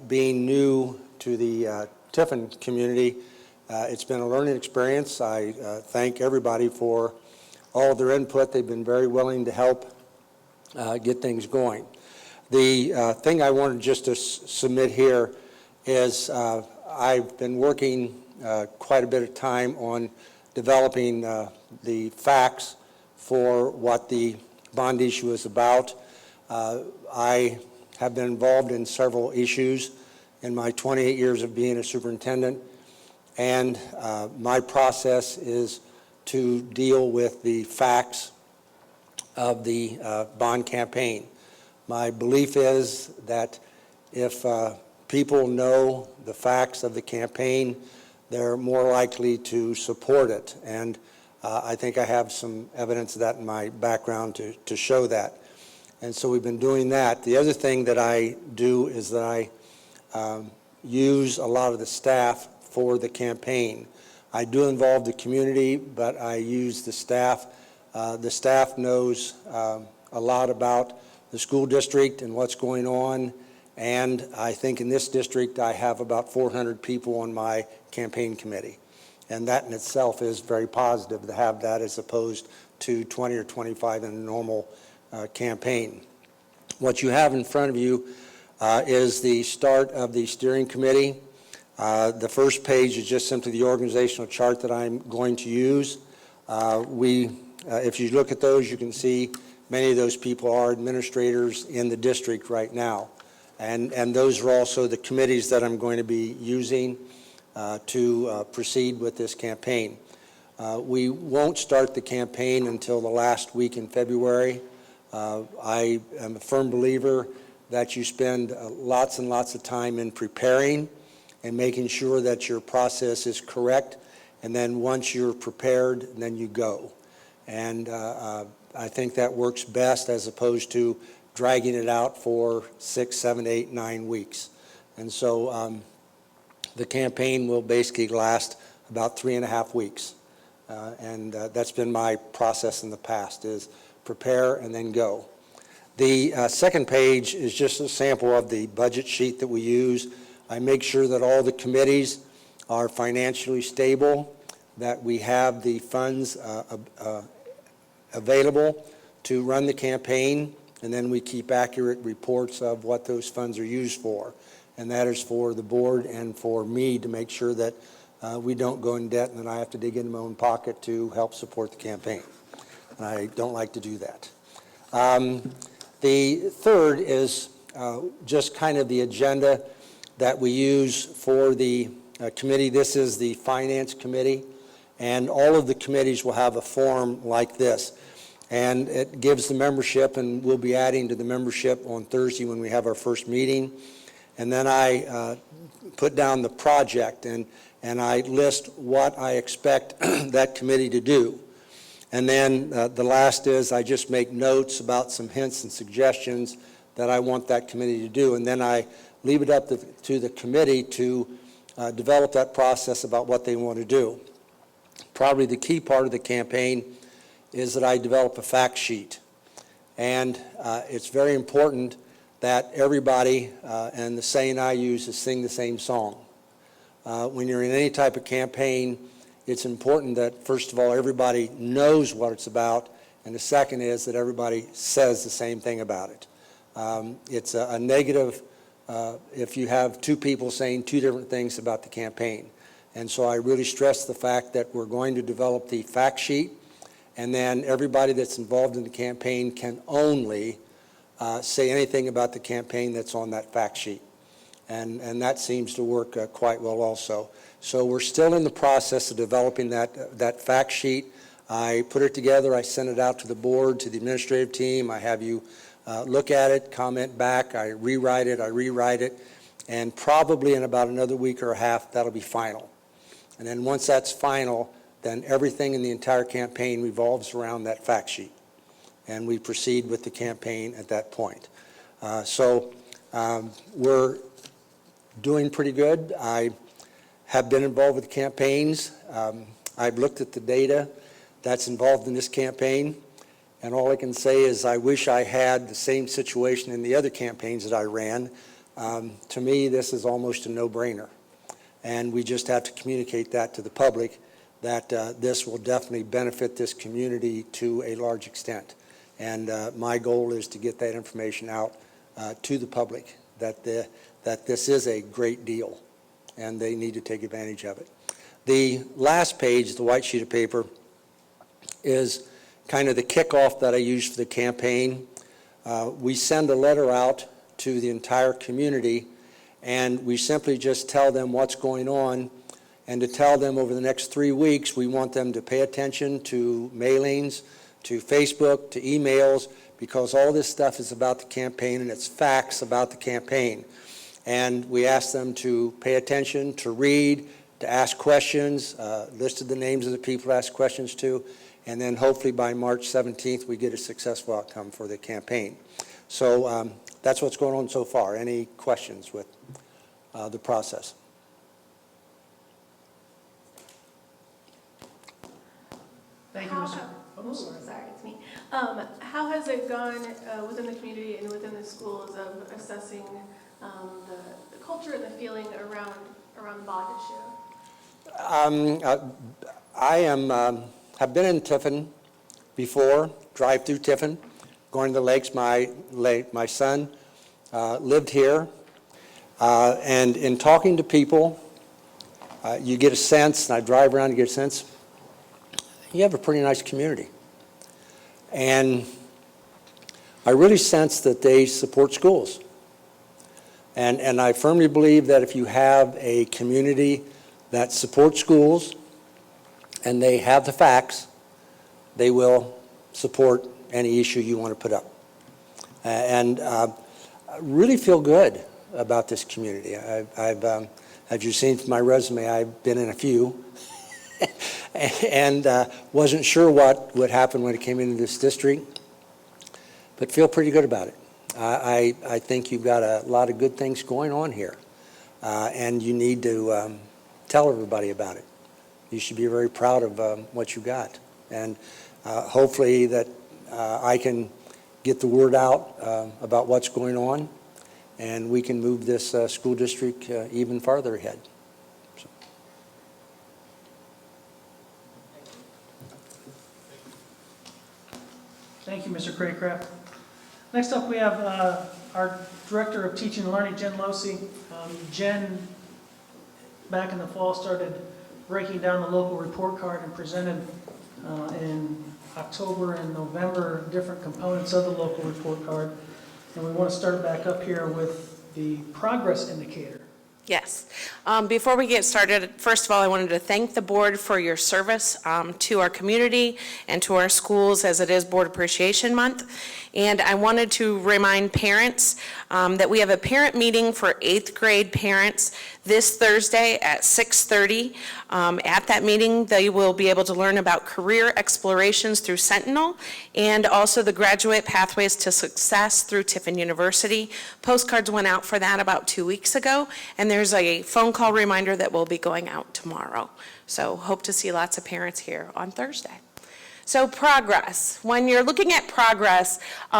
Being new to the Tiffin community, it's been a learning experience. I thank everybody for all their input. They've been very willing to help get things going. The thing I wanted just to submit here is I've been working quite a bit of time on developing the facts for what the bond issue is about. I have been involved in several issues in my 28 years of being a superintendent, and my process is to deal with the facts of the bond campaign. My belief is that if people know the facts of the campaign, they're more likely to support it. And I think I have some evidence of that in my background to show that. And so we've been doing that. The other thing that I do is that I use a lot of the staff for the campaign. I do involve the community, but I use the staff. The staff knows a lot about the school district and what's going on, and I think in this district I have about 400 people on my campaign committee, and that in itself is very positive to have that as opposed to 20 or 25 in a normal campaign. What you have in front of you is the start of the steering committee. The first page is just simply the organizational chart that I'm going to use. If you look at those, you can see many of those people are administrators in the district right now. And those are also the committees that I'm going to be using to proceed with this campaign. We won't start the campaign until the last week in February. I am a firm believer that you spend lots and lots of time in preparing and making sure that your process is correct, and then once you're prepared, then you go. And I think that works best as opposed to dragging it out for 6, 7, 8, 9 weeks. And so the campaign will basically last about 3.5 weeks. and that's been my process in the past, is prepare and then go. The second page is just a sample of the budget sheet that we use. I make sure that all the committees are financially stable, that we have the funds available to run the campaign, and then we keep accurate reports of what those funds are used for. And that is for the board and for me to make sure that we don't go in debt and then I have to dig into my own pocket to help support the campaign. And I don't like to do that. The third is just kind of the agenda that we use for the committee. This is the Finance Committee, and all of the committees will have a form like this. And it gives the membership, and we'll be adding to the membership on Thursday when we have our first meeting. And then I put down the project, and I list what I expect that committee to do. And then the last is I just make notes about some hints and suggestions that I want that committee to do. And then I leave it up to the committee to develop that process about what they want to do. Probably the key part of the campaign is that I develop a fact sheet. And it's very important that everybody, and the saying I use is sing the same song. When you're in any type of campaign, it's important that, first of all, everybody knows what it's about, and the second is that everybody says the same thing about it. It's a negative if you have two people saying two different things about the campaign. And so I really stress the fact that we're going to develop the fact sheet, and then everybody that's involved in the campaign can only say anything about the campaign that's on that fact sheet. And that seems to work quite well also. So we're still in the process of developing that fact sheet. I put it together, I sent it out to the board, to the administrative team. I have you look at it, comment back, I rewrite it, and probably in about another week or a half, that'll be final. And then once that's final, then everything in the entire campaign revolves around that fact sheet. And we proceed with the campaign at that point. We're doing pretty good. I have been involved with campaigns. I've looked at the data that's involved in this campaign, and all I can say is I wish I had the same situation in the other campaigns that I ran. To me, this is almost a no-brainer, and we just have to communicate that to the public, that this will definitely benefit this community to a large extent. And my goal is to get that information out to the public, that this is a great deal, and they need to take advantage of it. The last page, the white sheet of paper, is kind of the kickoff that I use for the campaign. We send a letter out to the entire community, and we simply just tell them what's going on, and to tell them over the next 3 weeks, we want them to pay attention to mailings, to Facebook, to emails, because all this stuff is about the campaign, and it's facts about the campaign. And we ask them to pay attention, to read, to ask questions, listed the names of the people to ask questions to, and then hopefully by March 17th we get a successful outcome for the campaign. So that's what's going on so far. Any questions with the process? Thank you, Mr. Sorry, it's me. How has it gone within the community and within the schools of assessing the culture and the feeling around the ballot issue? I have been in Tiffin before, drive through Tiffin, going to the lakes. My son lived here, and in talking to people, you get a sense, and I drive around and get a sense, you have a pretty nice community. And I really sense that they support schools. And I firmly believe that if you have a community that supports schools and they have the facts, they will support any issue you want to put up. And I really feel good about this community. I've as you've seen from my resume, I've been in a few. And wasn't sure what would happen when it came into this district, but feel pretty good about it. I think you've got a lot of good things going on here, and you need to tell everybody about it. you should be very proud of what you got. And hopefully that I can get the word out about what's going on, and we can move this school district even farther ahead. So. Thank you, Mr. Craycraft. Next up, we have our Director of Teaching and Learning, Jen Losey. Jen, back in the fall, started breaking down the local report card and presented in October and November different components of the local report card. And we want to start back up here with the progress indicator. Yes. Before we get started, first of all, I wanted to thank the board for your service to our community and to our schools, as it is Board Appreciation Month. And I wanted to remind parents that we have a parent meeting for 8th grade parents this Thursday at 6:30. At that meeting, they will be able to learn about career explorations through Sentinel and also the graduate pathways to success through Tiffin University. Postcards went out for that about 2 weeks ago, and there's a phone call reminder that will be going out tomorrow. So hope to see lots of parents here on Thursday. So progress, when you're looking at progress,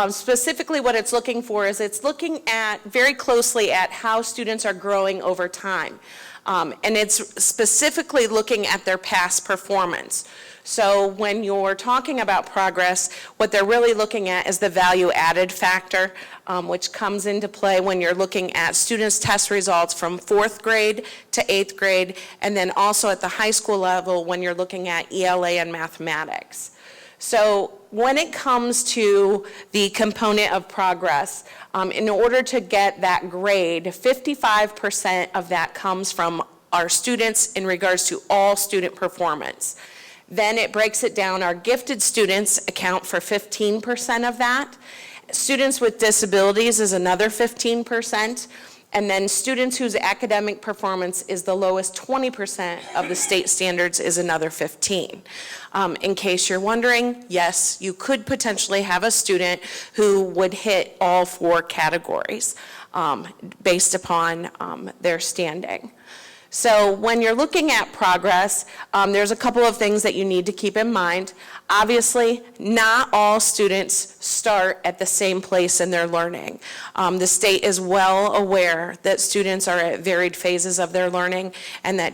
specifically what it's looking for is it's looking at very closely at how students are growing over time. And it's specifically looking at their past performance. So when you're talking about progress, what they're really looking at is the value added factor, which comes into play when you're looking at students' test results from 4th grade to 8th grade, and then also at the high school level when you're looking at ELA and mathematics. So when it comes to the component of progress, in order to get that grade, 55% of that comes from our students in regards to all student performance. Then it breaks it down. Our gifted students account for 15% of that. Students with disabilities is another 15%. And then students whose academic performance is the lowest 20% of the state standards is another 15. In case you're wondering, yes, you could potentially have a student who would hit all 4 categories based upon their standing. So when you're looking at progress, there's a couple of things that you need to keep in mind. Obviously, not all students start at the same place in their learning. The state is well aware that students are at varied phases of their learning, and that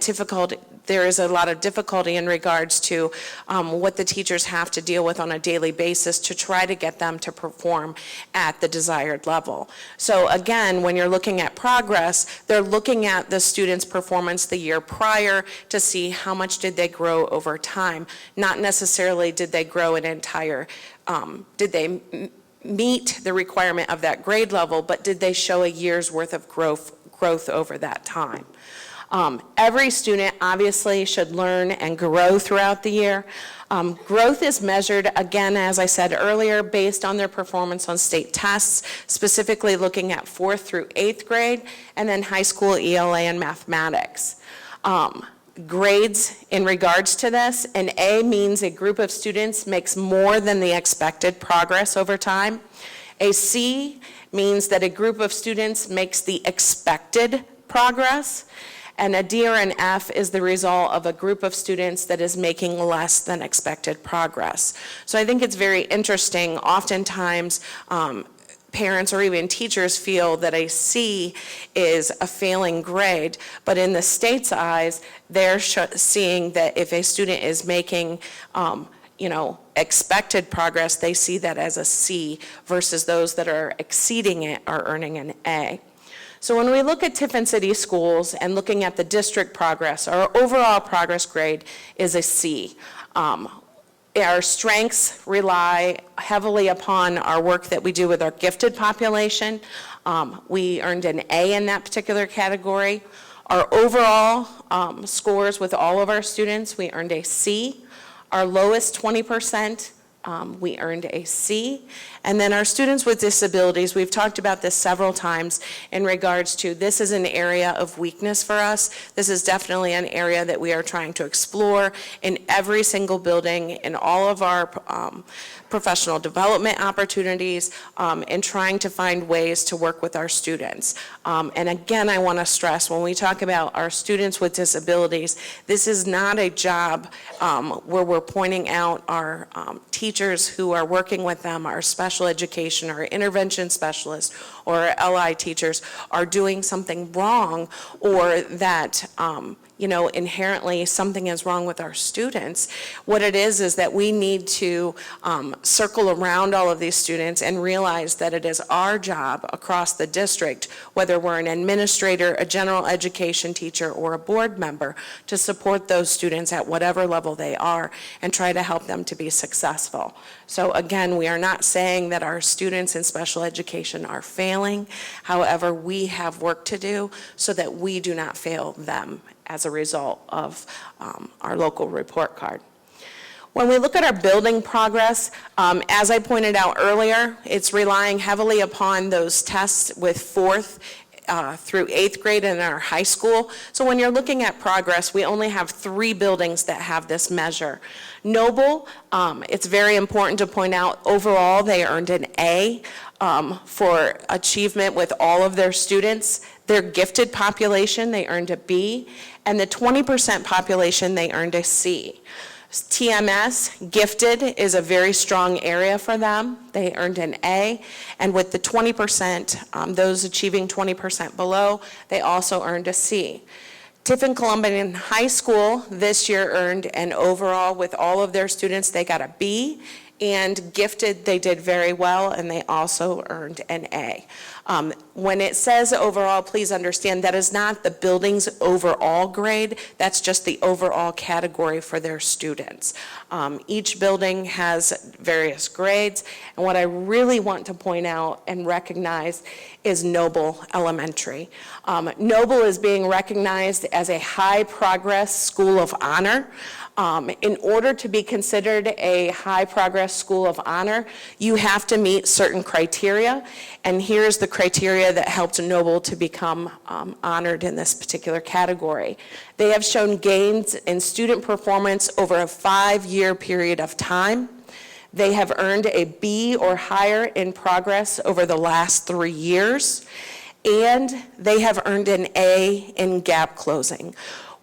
there is a lot of difficulty in regards to what the teachers have to deal with on a daily basis to try to get them to perform at the desired level. So again, when you're looking at progress, they're looking at the student's performance the year prior to see how much did they grow over time, not necessarily did they grow an entire, did they meet the requirement of that grade level, but did they show a year's worth of growth over that time. Every student obviously should learn and grow throughout the year. Growth is measured, again, as I said earlier, based on their performance on state tests, specifically looking at 4th through 8th grade, and then high school ELA and mathematics. Grades in regards to this, an A means a group of students makes more than the expected progress over time. A C means that a group of students makes the expected progress. And a D or an F is the result of a group of students that is making less than expected progress. So I think it's very interesting. Oftentimes, parents or even teachers feel that a C is a failing grade, but in the state's eyes, they're seeing that if a student is making expected progress, they see that as a C versus those that are exceeding it are earning an A. So when we look at Tiffin City Schools and looking at the district progress, our overall progress grade is a C. Our strengths rely heavily upon our work that we do with our gifted population. We earned an A in that particular category. Our overall scores with all of our students, we earned a C. Our lowest 20% we earned a C. And then our students with disabilities, we've talked about this several times in regards to this is an area of weakness for us. This is definitely an area that we are trying to explore in every single building, in all of our professional development opportunities, and trying to find ways to work with our students. And again, I want to stress, when we talk about our students with disabilities, this is not a job where we're pointing out our teachers who are working with them, our special education, our intervention specialists, or our LI teachers are doing something wrong, or that inherently something is wrong with our students. What it is that we need to circle around all of these students and realize that it is our job across the district, whether we're an administrator, a general education teacher, or a board member, to support those students at whatever level they are and try to help them to be successful. So again, we are not saying that our students in special education are failing. However, we have work to do so that we do not fail them as a result of our local report card. When we look at our building progress, as I pointed out earlier, it's relying heavily upon those tests with 4th through 8th grade in our high school. So when you're looking at progress, we only have 3 buildings that have this measure. Noble, it's very important to point out, overall they earned an A for achievement with all of their students. Their gifted population, they earned a B, and the 20% population, they earned a C. TMS, gifted, is a very strong area for them. They earned an A, and with the 20%, those achieving 20% below, they also earned a C. Tiffin Columbian High School this year earned an overall, with all of their students, they got a B, and gifted, they did very well, and they also earned an A. When it says overall, please understand that is not the building's overall grade, that's just the overall category for their students. Each building has various grades, and what I really want to point out and recognize is Noble Elementary. Noble is being recognized as a high progress school of honor. In order to be considered a high progress school of honor, you have to meet certain criteria, and here's the criteria that helped Noble to become honored in this particular category. They have shown gains in student performance over a 5-year period of time. They have earned a B or higher in progress over the last 3 years, and they have earned an A in gap closing.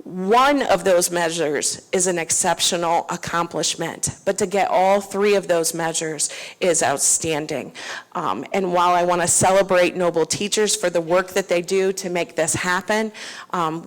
One of those measures is an exceptional accomplishment, but to get all 3 of those measures is outstanding. And while I want to celebrate Noble teachers for the work that they do to make this happen,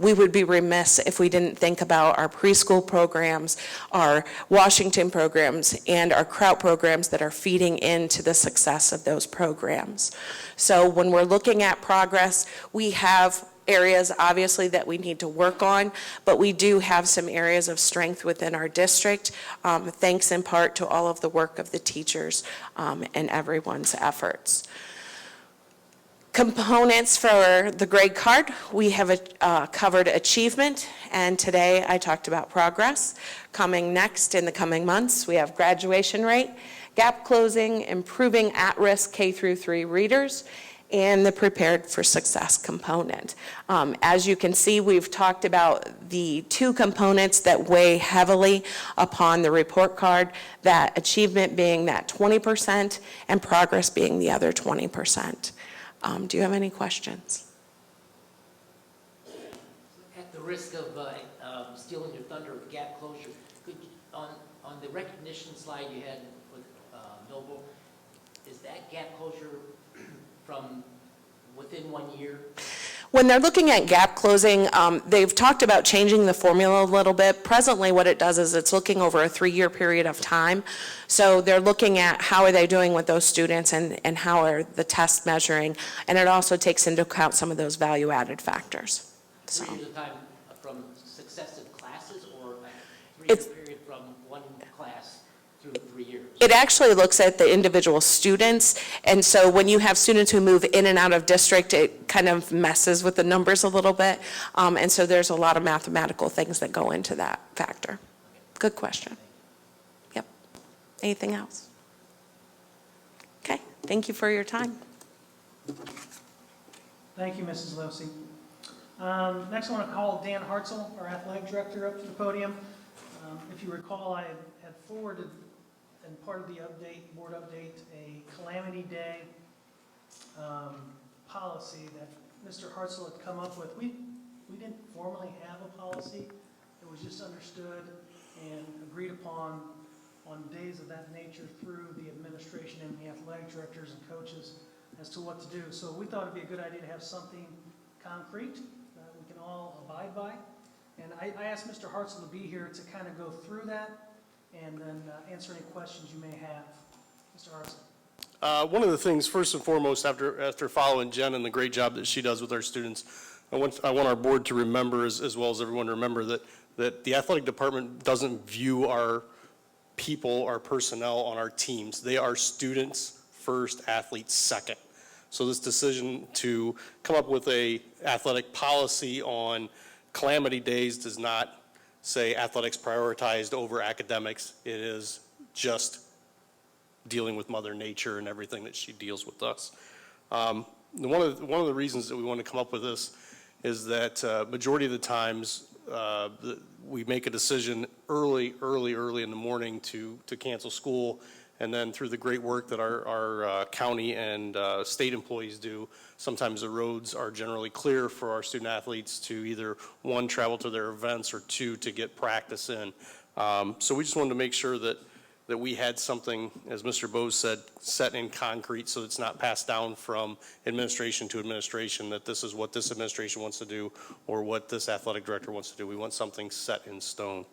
we would be remiss if we didn't think about our preschool programs, our Washington programs, and our Kraut programs that are feeding into the success of those programs. So when we're looking at progress, we have areas obviously that we need to work on, but we do have some areas of strength within our district, thanks in part to all of the work of the teachers and everyone's efforts. Components for the grade card, we have covered achievement, and today I talked about progress. Coming next in the coming months, we have graduation rate, gap closing, improving at-risk K through 3 readers, and the prepared for success component. As you can see, we've talked about the 2 components that weigh heavily upon the report card, that achievement being that 20% and progress being the other 20%. Do you have any questions? At the risk of stealing your thunder with gap closure, could on the recognition slide you had with Noble, is that gap closure from within 1 year? When they're looking at gap closing, they've talked about changing the formula a little bit. Presently, what it does is it's looking over a 3-year period of time. So they're looking at how are they doing with those students and how are the tests measuring. And it also takes into account some of those value-added factors. So 3 years of time from successive classes, or a 3-year period from one class through 3 years? It actually looks at the individual students, and so when you have students who move in and out of district, it kind of messes with the numbers a little bit, and so there's a lot of mathematical things that go into that factor. Good question. Yep. Anything else? Okay, thank you for your time. Thank you, Mrs. Losey. Next, I want to call Dan Hartzell, our athletic director, up to the podium. If you recall, I had forwarded, and part of the update, board update, a calamity day policy that Mr. Hartzell had come up with. We didn't formally have a policy. It was just understood and agreed upon on days of that nature through the administration and the athletic directors and coaches as to what to do. So we thought it'd be a good idea to have something concrete that we can all abide by. And I asked Mr. Hartzell to be here to kind of go through that and then answer any questions you may have. Mr. Hartzell. One of the things, first and foremost, after following Jen and the great job that she does with our students, I want our board to remember, as well as everyone to remember, that the athletic department doesn't view our people, our personnel on our teams. They are students first, athletes second. So this decision to come up with a athletic policy on calamity days does not say athletics prioritized over academics. It is just dealing with Mother Nature and everything that she deals with us. One of the reasons that we want to come up with this is that majority of the times we make a decision early in the morning to cancel school, and then through the great work that our county and state employees do, sometimes the roads are generally clear for our student athletes to either, one, travel to their events, or two, to get practice in. So we just wanted to make sure that we had something, as Mr. Bose said, set in concrete so it's not passed down from administration to administration, that this is what this administration wants to do or what this athletic director wants to do. We want something set in stone.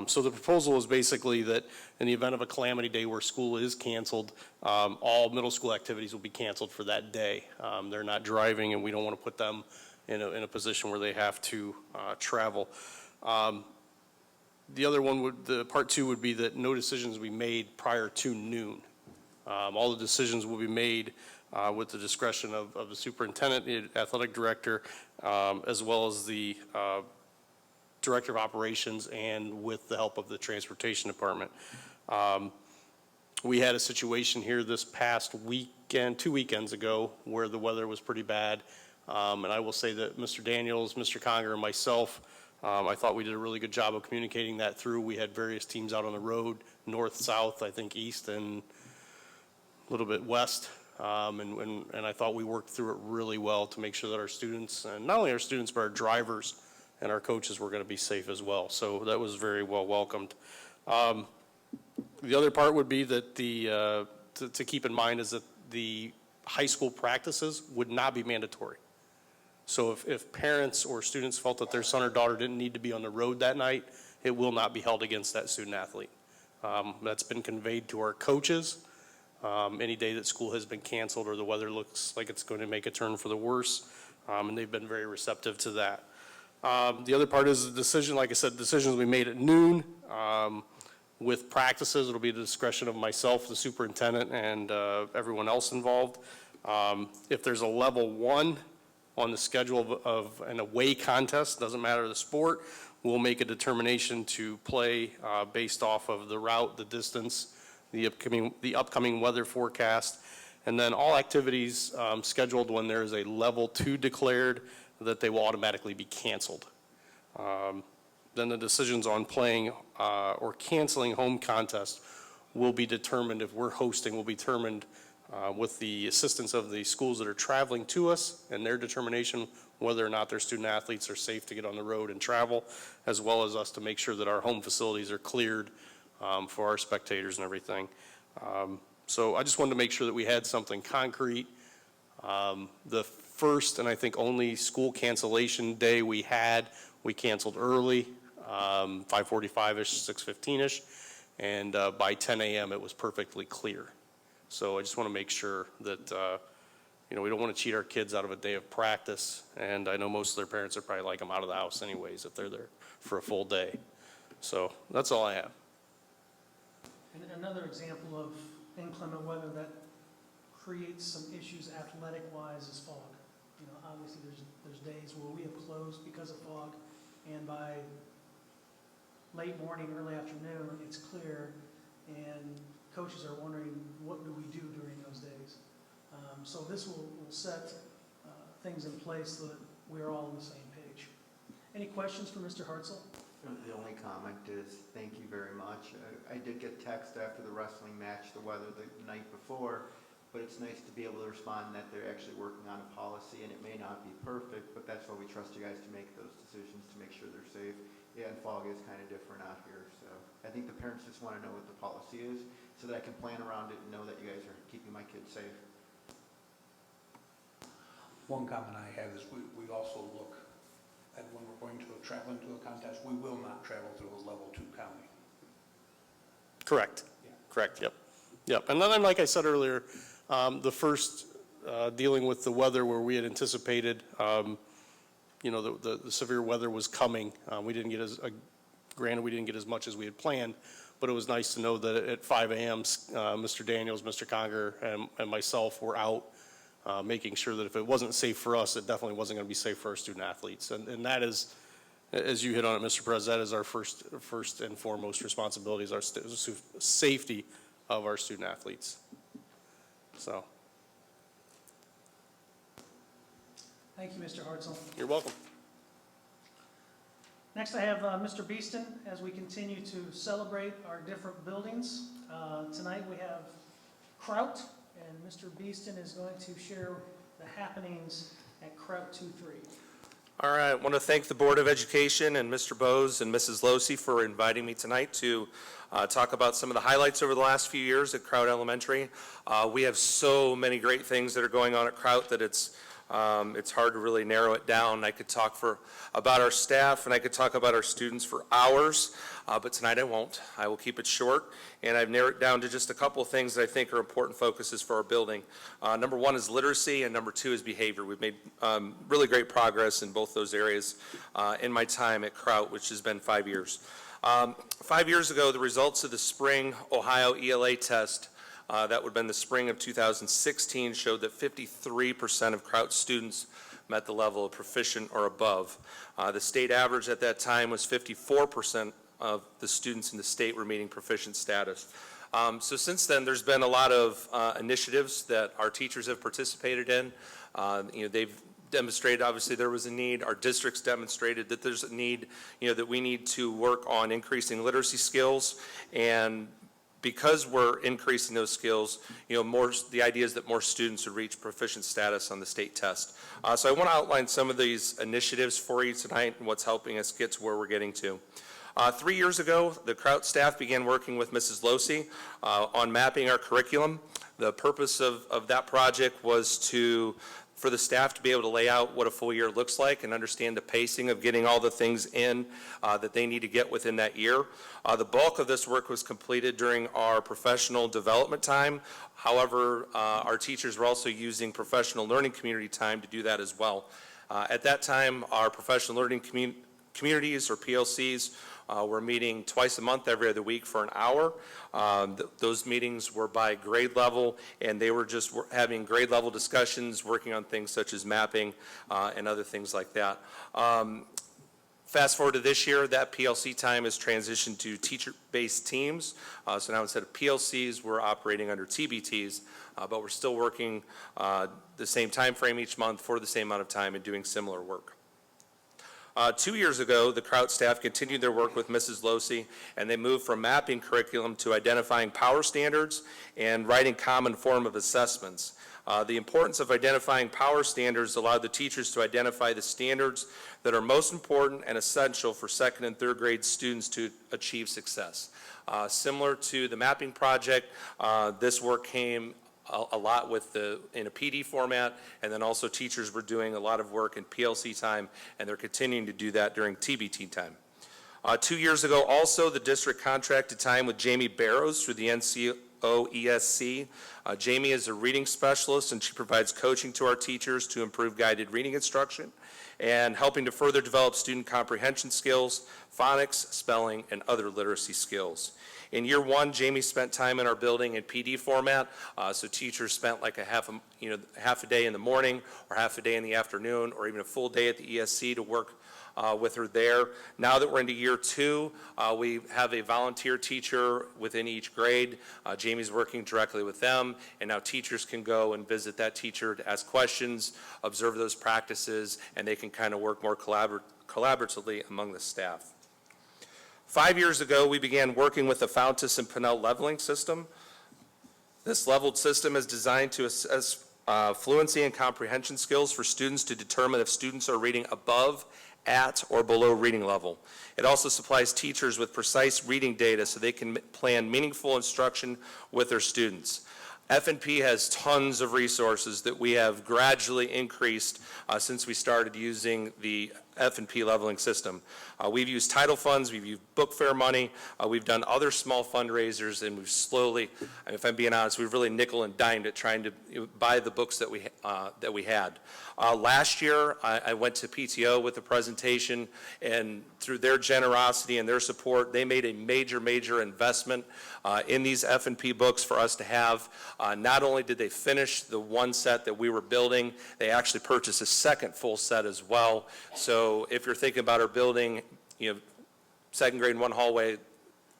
So the proposal is basically that in the event of a calamity day where school is canceled, all middle school activities will be canceled for that day. They're not driving, and we don't want to put them in a position where they have to travel. The other one the part two would be that no decisions will be made prior to noon. All the decisions will be made with the discretion of the superintendent, the athletic director, as well as the director of operations, and with the help of the transportation department. We had a situation here this past weekend, 2 weekends ago, where the weather was pretty bad. And I will say that Mr. Daniels, Mr. Conger, and myself, I thought we did a really good job of communicating that through. We had various teams out on the road, north, south, I think east, and a little bit west. And I thought we worked through it really well to make sure that our students, and not only our students, but our drivers and our coaches were going to be safe as well. So that was very well welcomed. The other part would be that to keep in mind is that the high school practices would not be mandatory. So if parents or students felt that their son or daughter didn't need to be on the road that night, it will not be held against that student athlete. That's been conveyed to our coaches. Any day that school has been canceled or the weather looks like it's going to make a turn for the worse, and they've been very receptive to that. The other part is the decision, like I said, decisions will be made at noon. With practices, it'll be the discretion of myself, the superintendent, and everyone else involved. If there's a level 1 on the schedule of an away contest, doesn't matter the sport, we'll make a determination to play based off of the route, the distance, the upcoming weather forecast, and then all activities scheduled when there is a level 2 declared, that they will automatically be canceled. Then the decisions on playing or canceling home contests will be determined, if we're hosting, will be determined with the assistance of the schools that are traveling to us and their determination whether or not their student athletes are safe to get on the road and travel, as well as us to make sure that our home facilities are cleared for our spectators and everything. So I just wanted to make sure that we had something concrete. The first and I think only school cancellation day we canceled early, 5:45-ish, 6:15-ish, and by 10 a.m. it was perfectly clear. So I just want to make sure that, we don't want to cheat our kids out of a day of practice, and I know most of their parents are probably like them out of the house anyways if they're there for a full day. So that's all I have. And another example of inclement weather that creates some issues athletic-wise is fog. Obviously there's days where we have closed because of fog, and by late morning, early afternoon, it's clear, and coaches are wondering, what do we do during those days? So this will set things in place so that we're all on the same page. Any questions for Mr. Hartzell? The only comment is, thank you very much. I did get text after the wrestling match, the weather the night before, but it's nice to be able to respond that they're actually working on a policy, and it may not be perfect, but that's why we trust you guys to make those decisions to make sure they're safe. Yeah, and fog is kind of different out here, so I think the parents just want to know what the policy is so that I can plan around it and know that you guys are keeping my kids safe. One comment I have is we also look at when we're going to travel into a contest, we will not travel through a level 2 county. Correct. Yeah. Correct, yep. Yep, and then like I said earlier, the first dealing with the weather where we had anticipated, you know, the severe weather was coming. We didn't get granted we didn't get as much as we had planned, but it was nice to know that at 5 a.m., Mr. Daniels, Mr. Conger, and myself were out making sure that if it wasn't safe for us, it definitely wasn't going to be safe for our student athletes. And that is, as you hit on it, Mr. Perez, that is our first and foremost responsibility, is our safety of our student athletes. So. Thank you, Mr. Hartzell. You're welcome. Next, I have Mr. Beeston as we continue to celebrate our different buildings. Tonight we have Kraut, and Mr. Beeston is going to share the happenings at Kraut 2-3. All right, I want to thank the Board of Education and Mr. Bose and Mrs. Losey for inviting me tonight to talk about some of the highlights over the last few years at Kraut Elementary. We have so many great things that are going on at Kraut that it's hard to really narrow it down. I could talk about our staff and I could talk about our students for hours, but tonight I won't. I will keep it short, and I've narrowed it down to just a couple of things that I think are important focuses for our building. Number one is literacy, and number two is behavior. We've made really great progress in both those areas in my time at Kraut, which has been 5 years. 5 years ago, the results of the spring Ohio ELA test that would have been the spring of 2016 showed that 53% of Kraut students met the level of proficient or above. The state average at that time was 54% of the students in the state were meeting proficient status. So since then, there's been a lot of initiatives that our teachers have participated in. They've demonstrated, obviously, there was a need. Our districts demonstrated that there's a need, that we need to work on increasing literacy skills. And because we're increasing those skills, the idea is that more students would reach proficient status on the state test. So I want to outline some of these initiatives for you tonight and what's helping us get to where we're getting to. 3 years ago, the Kraut staff began working with Mrs. Losey on mapping our curriculum. The purpose of that project was for the staff to be able to lay out what a full year looks like and understand the pacing of getting all the things in that they need to get within that year. The bulk of this work was completed during our professional development time. However, our teachers were also using professional learning community time to do that as well. At that time, our professional learning communities, or PLCs, we're meeting twice a month, every other week for an hour. Those meetings were by grade level, and they were just having grade level discussions, working on things such as mapping and other things like that. Fast forward to this year, that PLC time has transitioned to teacher-based teams. So now instead of PLCs, we're operating under TBTs, but we're still working the same time frame each month for the same amount of time and doing similar work. 2 years ago, the Kraut staff continued their work with Mrs. Losey, and they moved from mapping curriculum to identifying power standards and writing common form of assessments. The importance of identifying power standards allowed the teachers to identify the standards that are most important and essential for second and third grade students to achieve success. Similar to the mapping project, this work came a lot in a PD format, and then also teachers were doing a lot of work in PLC time, and they're continuing to do that during TBT time. 2 years ago also, the district contracted time with Jamie Barrows through the NCOESC. Jamie is a reading specialist, and she provides coaching to our teachers to improve guided reading instruction and helping to further develop student comprehension skills, phonics, spelling, and other literacy skills. In year one, Jamie spent time in our building in PD format, so teachers spent like half a day in the morning, or half a day in the afternoon, or even a full day at the ESC to work with her there. Now that we're into year two, we have a volunteer teacher within each grade. Jamie's working directly with them, and now teachers can go and visit that teacher to ask questions, observe those practices, and they can kind of work more collaboratively among the staff. 5 years ago, we began working with the Fountas and Pinnell leveling system. This leveled system is designed to assess fluency and comprehension skills for students to determine if students are reading above, at, or below reading level. It also supplies teachers with precise reading data so they can plan meaningful instruction with their students. F&P has tons of resources that we have gradually increased since we started using the F&P leveling system. We've used title funds, we've used book fair money, we've done other small fundraisers, and we've slowly, if I'm being honest, we've really nickel and dimed at trying to buy the books that we had. Last year, I went to PTO with a presentation, and through their generosity and their support, they made a major investment in these F&P books for us to have. Not only did they finish the one set that we were building, they actually purchased a second full set as well. So if you're thinking about our building, second grade in one hallway,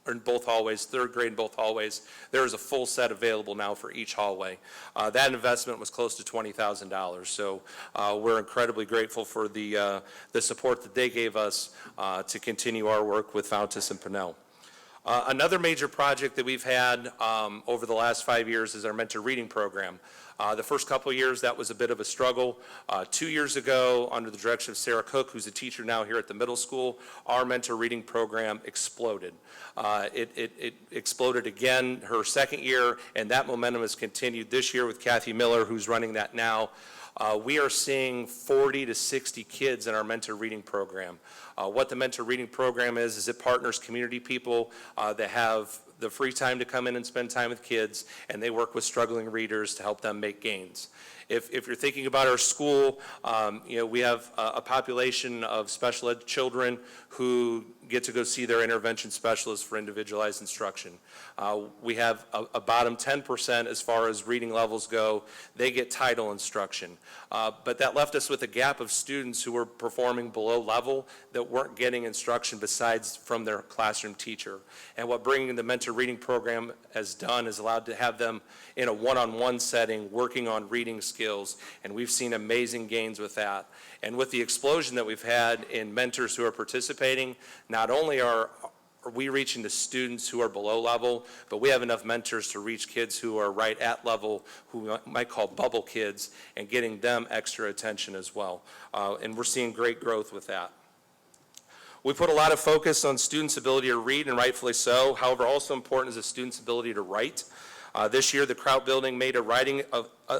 or in both hallways, third grade in both hallways, there is a full set available now for each hallway. That investment was close to $20,000. So we're incredibly grateful for the support that they gave us to continue our work with Fountas and Pinnell. Another major project that we've had over the last 5 years is our mentor reading program. The first couple of years, that was a bit of a struggle. 2 years ago, under the direction of Sarah Cook, who's a teacher now here at the middle school, our mentor reading program exploded. It exploded again her second year, and that momentum has continued this year with Kathy Miller, who's running that now. We are seeing 40 to 60 kids in our mentor reading program. What the mentor reading program is it partners community people that have the free time to come in and spend time with kids, and they work with struggling readers to help them make gains. If you're thinking about our school, we have a population of special ed children who get to go see their intervention specialist for individualized instruction. We have a bottom 10% as far as reading levels go. They get title instruction. But that left us with a gap of students who were performing below level that weren't getting instruction besides from their classroom teacher. And what bringing the mentor reading program has done is allowed to have them in a one-on-one setting working on reading skills, and we've seen amazing gains with that. And with the explosion that we've had in mentors who are participating, not only are we reaching the students who are below level, but we have enough mentors to reach kids who are right at level, who we might call bubble kids, and getting them extra attention as well. And we're seeing great growth with that. We put a lot of focus on students' ability to read, and rightfully so. However, also important is the students' ability to write. This year, the Kraut Building made writing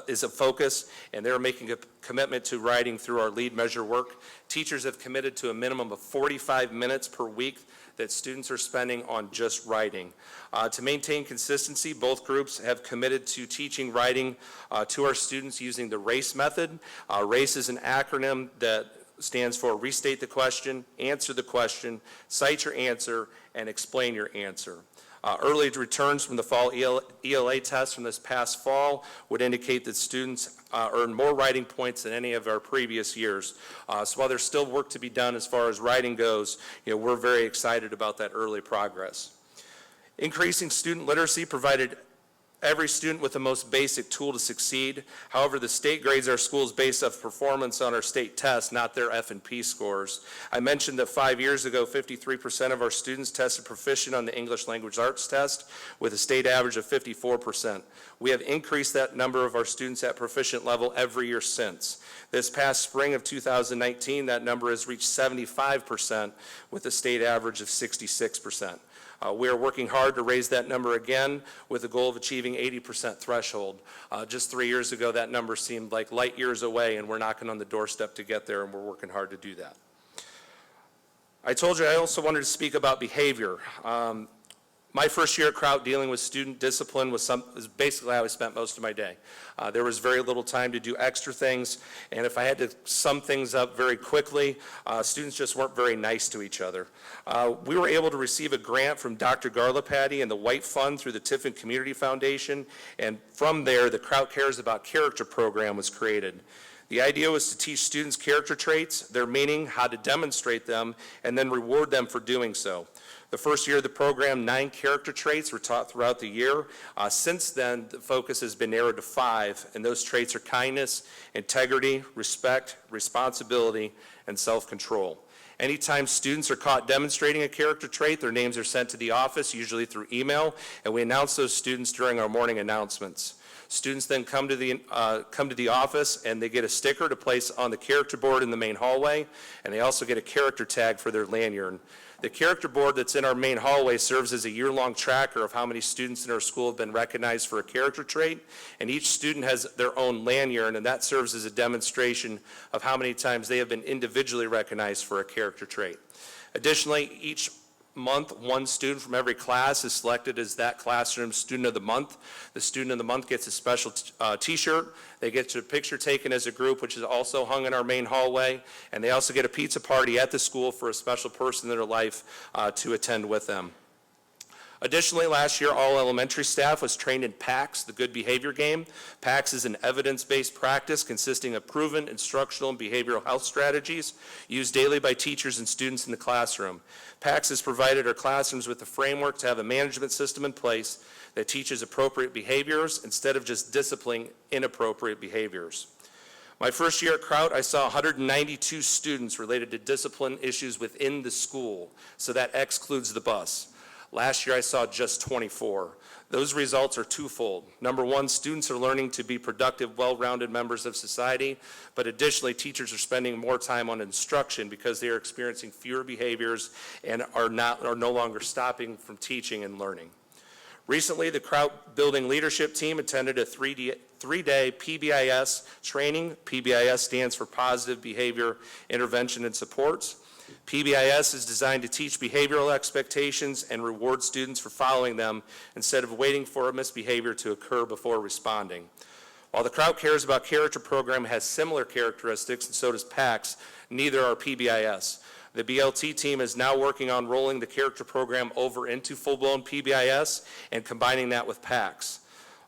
is a focus, and they're making a commitment to writing through our lead measure work. Teachers have committed to a minimum of 45 minutes per week that students are spending on just writing. To maintain consistency, both groups have committed to teaching writing to our students using the RACE method. RACE is an acronym that stands for restate the question, answer the question, cite your answer, and explain your answer. Early returns from the fall ELA test from this past fall would indicate that students earned more writing points than any of our previous years. So while there's still work to be done as far as writing goes, we're very excited about that early progress. Increasing student literacy provided every student with the most basic tool to succeed. However, the state grades our schools based off performance on our state tests, not their F&P scores. I mentioned that 5 years ago, 53% of our students tested proficient on the English Language Arts test with a state average of 54%. We have increased that number of our students at proficient level every year since. This past spring of 2019, that number has reached 75% with a state average of 66%. We are working hard to raise that number again with the goal of achieving 80% threshold. Just 3 years ago, that number seemed like light years away, and we're knocking on the doorstep to get there, and we're working hard to do that. I told you I also wanted to speak about behavior. My first year at Kraut dealing with student discipline was basically how I spent most of my day. There was very little time to do extra things, and if I had to sum things up very quickly, students just weren't very nice to each other. We were able to receive a grant from Dr. Garlapati and the White Fund through the Tiffin Community Foundation, and from there, the Kraut Cares About Character program was created. The idea was to teach students character traits, their meaning, how to demonstrate them, and then reward them for doing so. The first year of the program, 9 character traits were taught throughout the year. Since then, the focus has been narrowed to 5, and those traits are kindness, integrity, respect, responsibility, and self-control. Anytime students are caught demonstrating a character trait, their names are sent to the office, usually through email, and we announce those students during our morning announcements. Students then come to the office and they get a sticker to place on the character board in the main hallway, and they also get a character tag for their lanyard. The character board that's in our main hallway serves as a year-long tracker of how many students in our school have been recognized for a character trait, and each student has their own lanyard, and that serves as a demonstration of how many times they have been individually recognized for a character trait. Additionally, each month, one student from every class is selected as that classroom's student of the month. The student of the month gets a special t-shirt. They get a picture taken as a group, which is also hung in our main hallway, and they also get a pizza party at the school for a special person in their life to attend with them. Additionally, last year, all elementary staff was trained in PACS, the good behavior game. PACS is an evidence-based practice consisting of proven instructional and behavioral health strategies used daily by teachers and students in the classroom. PACS has provided our classrooms with a framework to have a management system in place that teaches appropriate behaviors instead of just disciplining inappropriate behaviors. My first year at Kraut, I saw 192 students related to discipline issues within the school, so that excludes the bus. Last year, I saw just 24. Those results are twofold. Number one, students are learning to be productive, well-rounded members of society, but additionally, teachers are spending more time on instruction because they are experiencing fewer behaviors and are no longer stopping from teaching and learning. Recently, the Kraut Building Leadership Team attended a three-day PBIS training. PBIS stands for Positive Behavior Intervention and Supports. PBIS is designed to teach behavioral expectations and reward students for following them instead of waiting for a misbehavior to occur before responding. While the Kraut Cares About Character program has similar characteristics, and so does PACS, neither are PBIS. The BLT team is now working on rolling the character program over into full-blown PBIS and combining that with PACS.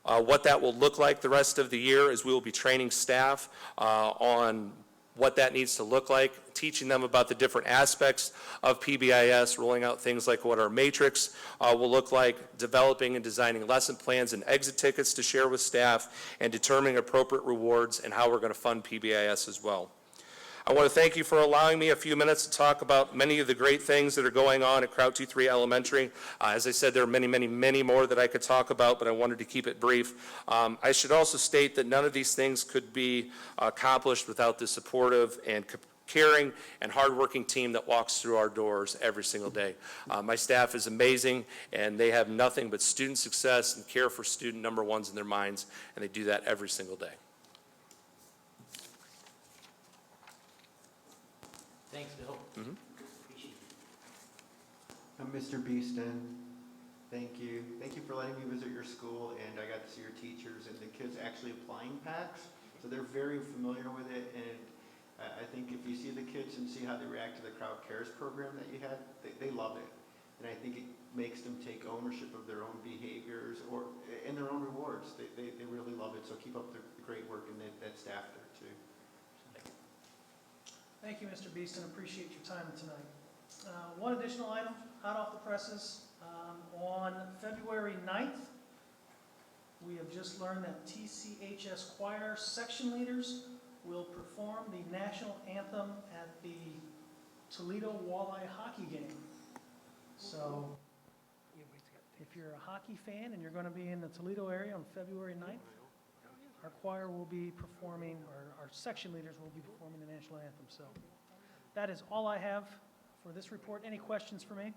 What that will look like the rest of the year is we will be training staff on what that needs to look like, teaching them about the different aspects of PBIS, rolling out things like what our matrix will look like, developing and designing lesson plans and exit tickets to share with staff, and determining appropriate rewards and how we're going to fund PBIS as well. I want to thank you for allowing me a few minutes to talk about many of the great things that are going on at Kraut 2-3 Elementary. As I said, there are many, many, many more that I could talk about, but I wanted to keep it brief. I should also state that none of these things could be accomplished without the supportive and caring and hardworking team that walks through our doors every single day. My staff is amazing, and they have nothing but student success and care for student number ones in their minds, and they do that every single day. Thanks, Bill. Mm-hmm. Appreciate it. Mr. Beeston, thank you. Thank you for letting me visit your school, and I got to see your teachers and the kids actually applying PACS. So they're very familiar with it, and I think if you see the kids and see how they react to the Kraut Cares program that you had, they love it. And I think it makes them take ownership of their own behaviors and their own rewards. They really love it. So keep up the great work and that staff there too. Thank you, Mr. Beeston. Appreciate your time tonight. One additional item, hot off the presses. On February 9th, we have just learned that TCHS choir section leaders will perform the national anthem at the Toledo Walleye hockey game. So if you're a hockey fan and you're going to be in the Toledo area on February 9th, our choir will be performing, or our section leaders will be performing the national anthem. So that is all I have for this report. Any questions for me?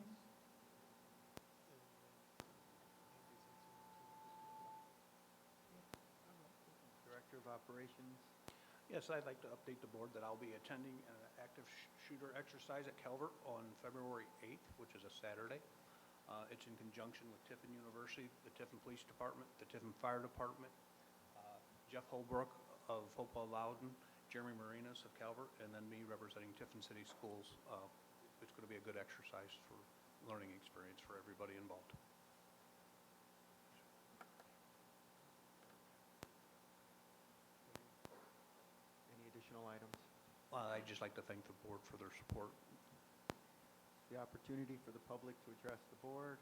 Director of Operations. Yes, I'd like to update the board that I'll be attending an active shooter exercise at Calvert on February 8th, which is a Saturday. It's in conjunction with Tiffin University, the Tiffin Police Department, the Tiffin Fire Department, Jeff Holbrook of Hopewell Loudon, Jeremy Marinas of Calvert, and then me representing Tiffin City Schools. It's going to be a good exercise for learning experience for everybody involved. Any additional items? I'd just like to thank the board for their support. The opportunity for the public to address the board.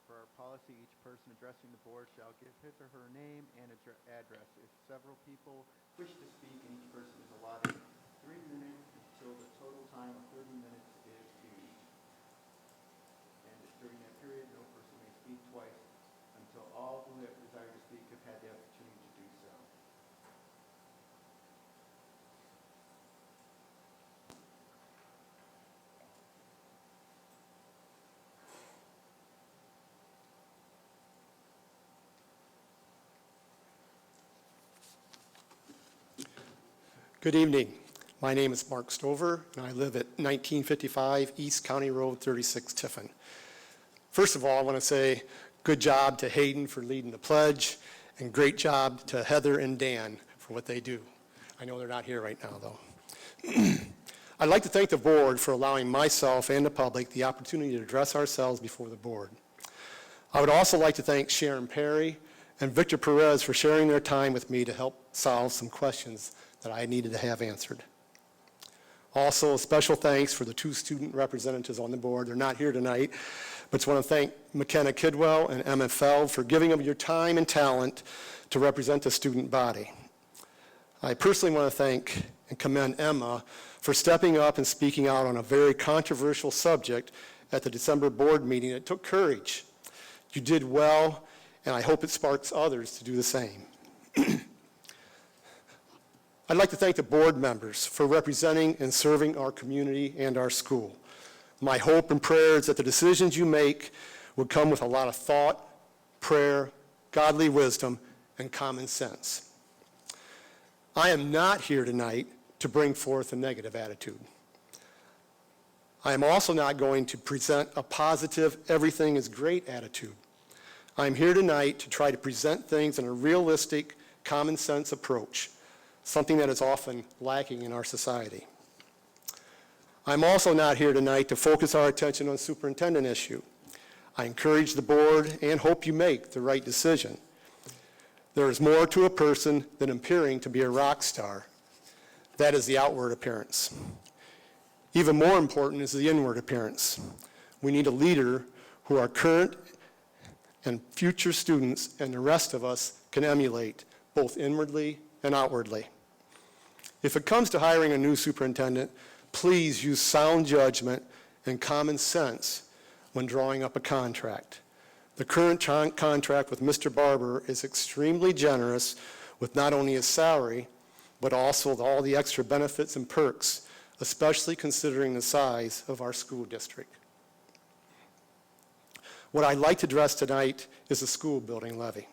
For our policy, each person addressing the board shall give his or her name and address. If several people wish to speak, and each person is allotted 3 minutes until the total time of 30 minutes is used. And during that period, no person may speak twice until all who have desired to speak have had the opportunity to do so. Good evening. My name is Mark Stover, and I live at 1955 East County Road 36, Tiffin. First of all, I want to say good job to Hayden for leading the pledge, and great job to Heather and Dan for what they do. I know they're not here right now, though. I'd like to thank the board for allowing myself and the public the opportunity to address ourselves before the board. I would also like to thank Sharon Perry and Victor Perez for sharing their time with me to help solve some questions that I needed to have answered. Also, a special thanks for the 2 student representatives on the board. They're not here tonight, but just want to thank McKenna Kidwell and Emma Feld for giving of your time and talent to represent the student body. I personally want to thank and commend Emma for stepping up and speaking out on a very controversial subject at the December board meeting. It took courage. You did well, and I hope it sparks others to do the same. I'd like to thank the board members for representing and serving our community and our school. My hope and prayer is that the decisions you make will come with a lot of thought, prayer, godly wisdom, and common sense. I am not here tonight to bring forth a negative attitude. I am also not going to present a positive, everything is great attitude. I'm here tonight to try to present things in a realistic, common sense approach, something that is often lacking in our society. I'm also not here tonight to focus our attention on the superintendent issue. I encourage the board and hope you make the right decision. There is more to a person than appearing to be a rock star. That is the outward appearance. Even more important is the inward appearance. We need a leader who our current and future students and the rest of us can emulate, both inwardly and outwardly. If it comes to hiring a new superintendent, please use sound judgment and common sense when drawing up a contract. The current contract with Mr. Barber is extremely generous with not only his salary, but also all the extra benefits and perks, especially considering the size of our school district. What I'd like to address tonight is the school building levy.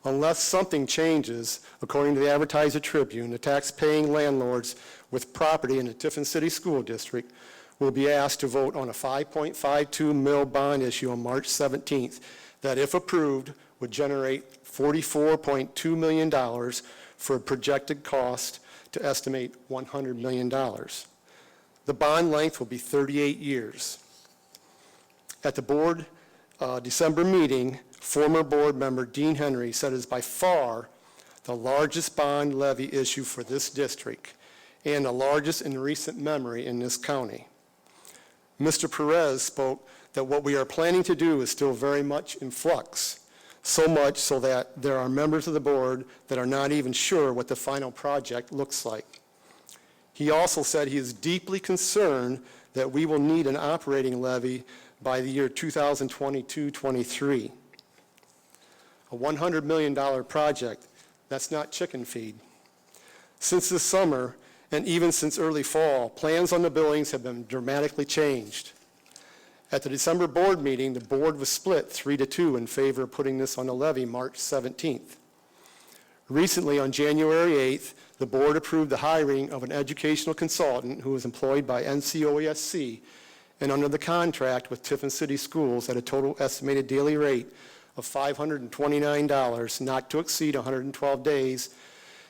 Unless something changes, according to the Advertiser Tribune, the tax-paying landlords with property in the Tiffin City School District will be asked to vote on a $5.52 million bond issue on March 17th that, if approved, would generate $44.2 million for a projected cost to estimate $100 million. The bond length will be 38 years. At the board December meeting, former board member Dean Henry said it is by far the largest bond levy issue for this district and the largest in recent memory in this county. Mr. Perez spoke that what we are planning to do is still very much in flux, so much so that there are members of the board that are not even sure what the final project looks like. He also said he is deeply concerned that we will need an operating levy by the year 2022-23. A $100 million project, that's not chicken feed. Since this summer, and even since early fall, plans on the buildings have been dramatically changed. At the December board meeting, the board was split 3-2 in favor of putting this on the levy March 17th. Recently, on January 8th, the board approved the hiring of an educational consultant who was employed by NCOESC and under the contract with Tiffin City Schools at a total estimated daily rate of $529, not to exceed 112 days,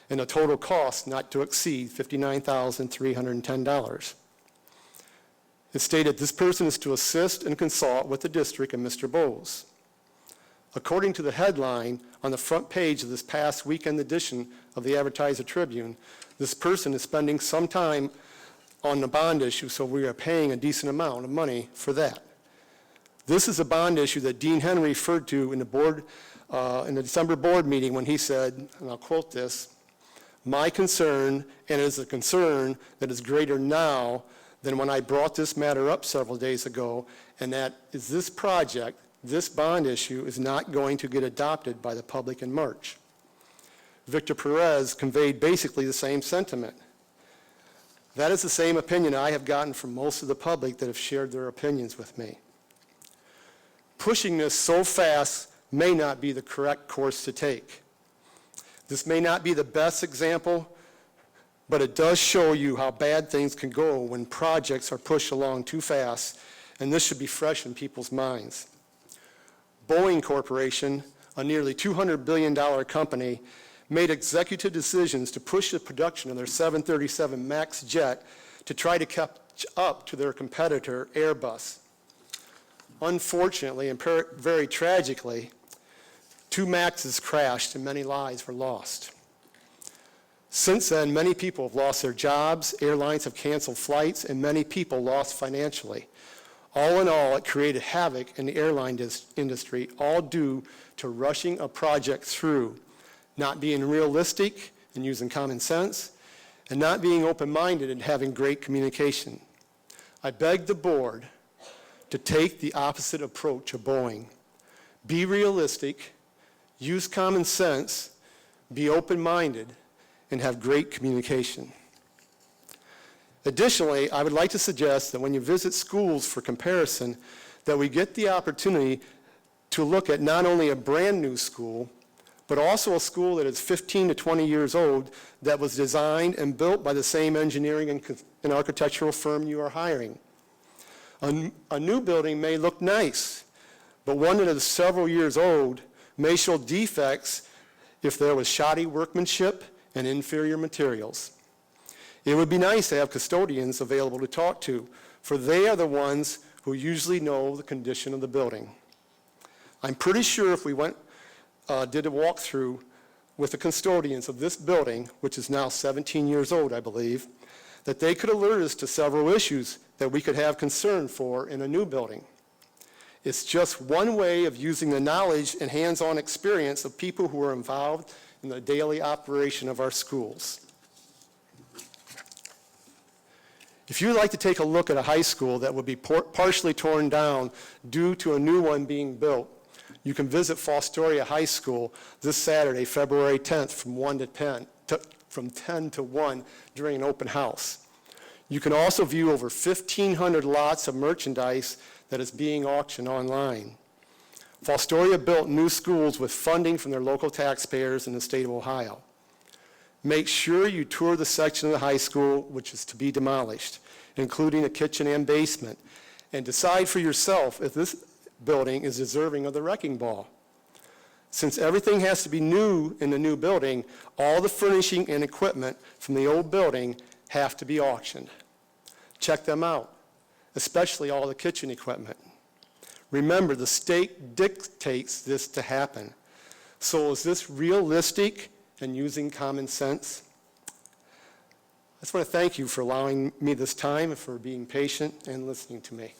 and a total cost not to exceed $59,310. It stated this person is to assist and consult with the district and Mr. Bowes. According to the headline on the front page of this past weekend edition of the Advertiser Tribune, this person is spending some time on the bond issue, so we are paying a decent amount of money for that. This is a bond issue that Dean Henry referred to in the December board meeting when he said, and I'll quote this, "My concern, and it is a concern that is greater now than when I brought this matter up several days ago, and that is this project, this bond issue, is not going to get adopted by the public in March." Victor Perez conveyed basically the same sentiment. That is the same opinion I have gotten from most of the public that have shared their opinions with me. Pushing this so fast may not be the correct course to take. This may not be the best example, but it does show you how bad things can go when projects are pushed along too fast, and this should be fresh in people's minds. Boeing Corporation, a nearly $200 billion company, made executive decisions to push the production of their 737 MAX jet to try to catch up to their competitor, Airbus. Unfortunately, and very tragically, 2 MAXs crashed and many lives were lost. Since then, many people have lost their jobs, airlines have canceled flights, and many people lost financially. All in all, it created havoc in the airline industry, all due to rushing a project through, not being realistic and using common sense, and not being open-minded and having great communication. I beg the board to take the opposite approach of Boeing. Be realistic, use common sense, be open-minded, and have great communication. Additionally, I would like to suggest that when you visit schools for comparison, that we get the opportunity to look at not only a brand new school, but also a school that is 15 to 20 years old that was designed and built by the same engineering and architectural firm you are hiring. A new building may look nice, but one that is several years old may show defects if there was shoddy workmanship and inferior materials. It would be nice to have custodians available to talk to, for they are the ones who usually know the condition of the building. I'm pretty sure if we did a walkthrough with the custodians of this building, which is now 17 years old, I believe, that they could alert us to several issues that we could have concern for in a new building. It's just one way of using the knowledge and hands-on experience of people who are involved in the daily operation of our schools. If you'd like to take a look at a high school that would be partially torn down due to a new one being built, you can visit Fostoria High School this Saturday, February 10th from 10 to 1 during an open house. You can also view over 1,500 lots of merchandise that is being auctioned online. Fostoria built new schools with funding from their local taxpayers in the state of Ohio. Make sure you tour the section of the high school which is to be demolished, including a kitchen and basement, and decide for yourself if this building is deserving of the wrecking ball. Since everything has to be new in the new building, all the furnishing and equipment from the old building have to be auctioned. Check them out, especially all the kitchen equipment. Remember, the state dictates this to happen. So is this realistic and using common sense? I just want to thank you for allowing me this time and for being patient and listening to me.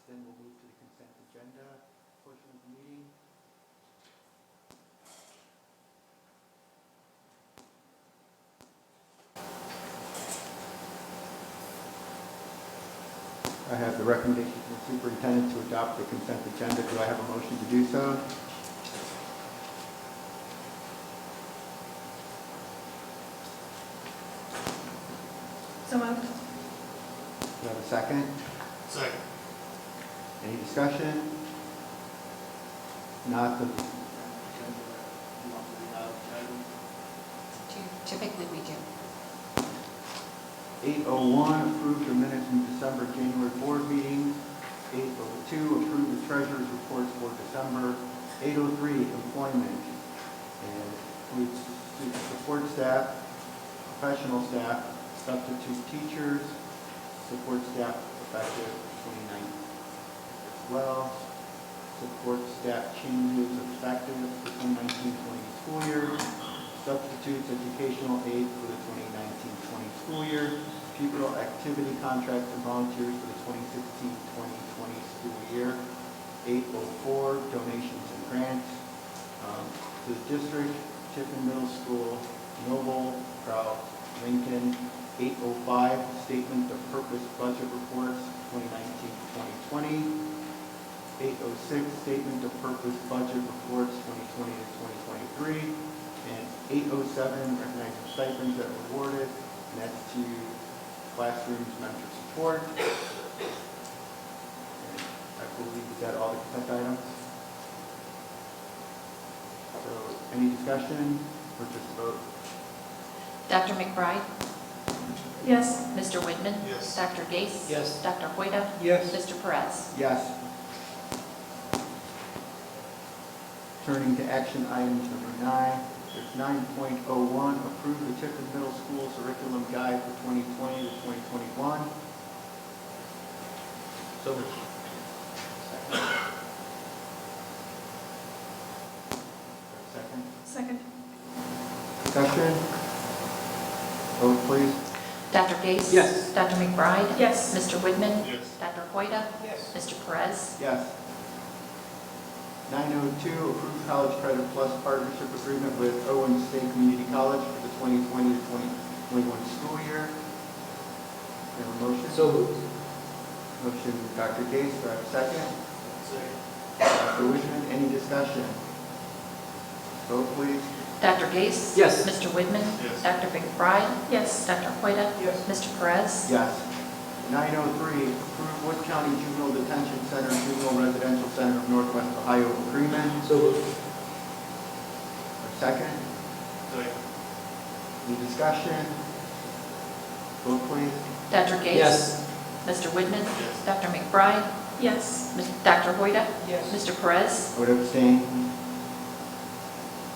Then we'll move to the consent agenda portion of the meeting. I have the recommendation from the superintendent to adopt the consent agenda. Do I have a motion to do so? So moved. Do you have a second? Second. Any discussion? Not the, Typically, we do. 8:01, approve the minutes from December, January board meetings. 8:02, approve the treasurer's reports for December. 8:03, employment. And includes support staff, professional staff, substitute teachers, support staff effective 2019 as well. Support staff changes effective for 2019-20 school year. Substitutes educational aid for the 2019-20 school year. Pupil activity contracts and volunteers for the 2016-2020 school year. 8:04, donations and grants to the district, Tiffin Middle School, Noble, Proud, Lincoln. 8:05, statement of purpose budget reports 2019-2020. 8:06, statement of purpose budget reports 2020 to 2023. And 8:07, recognizing stipends that were awarded, and that's to classrooms, mentor support. And I believe that all the consent items. So, any discussion or just vote? Dr. McBride? Yes. Mr. Whitman? Yes. Dr. Gase? Yes. Dr. Hoyda? Yes. Mr. Perez? Yes. Turning to action items number 9. There's 9.01, approve the Tiffin Middle School curriculum guide for 2020 to 2021. So moved. Second. Second. Discussion? Vote please. Dr. Gase? Yes. Dr. McBride? Yes. Mr. Whitman? Yes. Dr. Hoyda? Yes. Mr. Perez? Yes. 902, approve College Credit Plus partnership agreement with Owen State Community College for the 2020 to 2021 school year. Do you have a motion? So moved. Motion, Dr. Gase, do I have a second? Second. Dr. Whitman, any discussion? Vote please. Dr. Gase? Yes. Mr. Whitman? Yes. Dr. McBride? Yes. Dr. Hoyda? Yes. Mr. Perez? Yes. 903, approve Wood County Juvenile Detention Center, Juvenile Residential Center of Northwest Ohio agreement. So moved. A second. Second. Any discussion? Vote please. Dr. Gase? Yes. Mr. Whitman? Yes. Dr. McBride? Yes. Dr. Hoyda? Yes. Mr. Perez? I would abstain.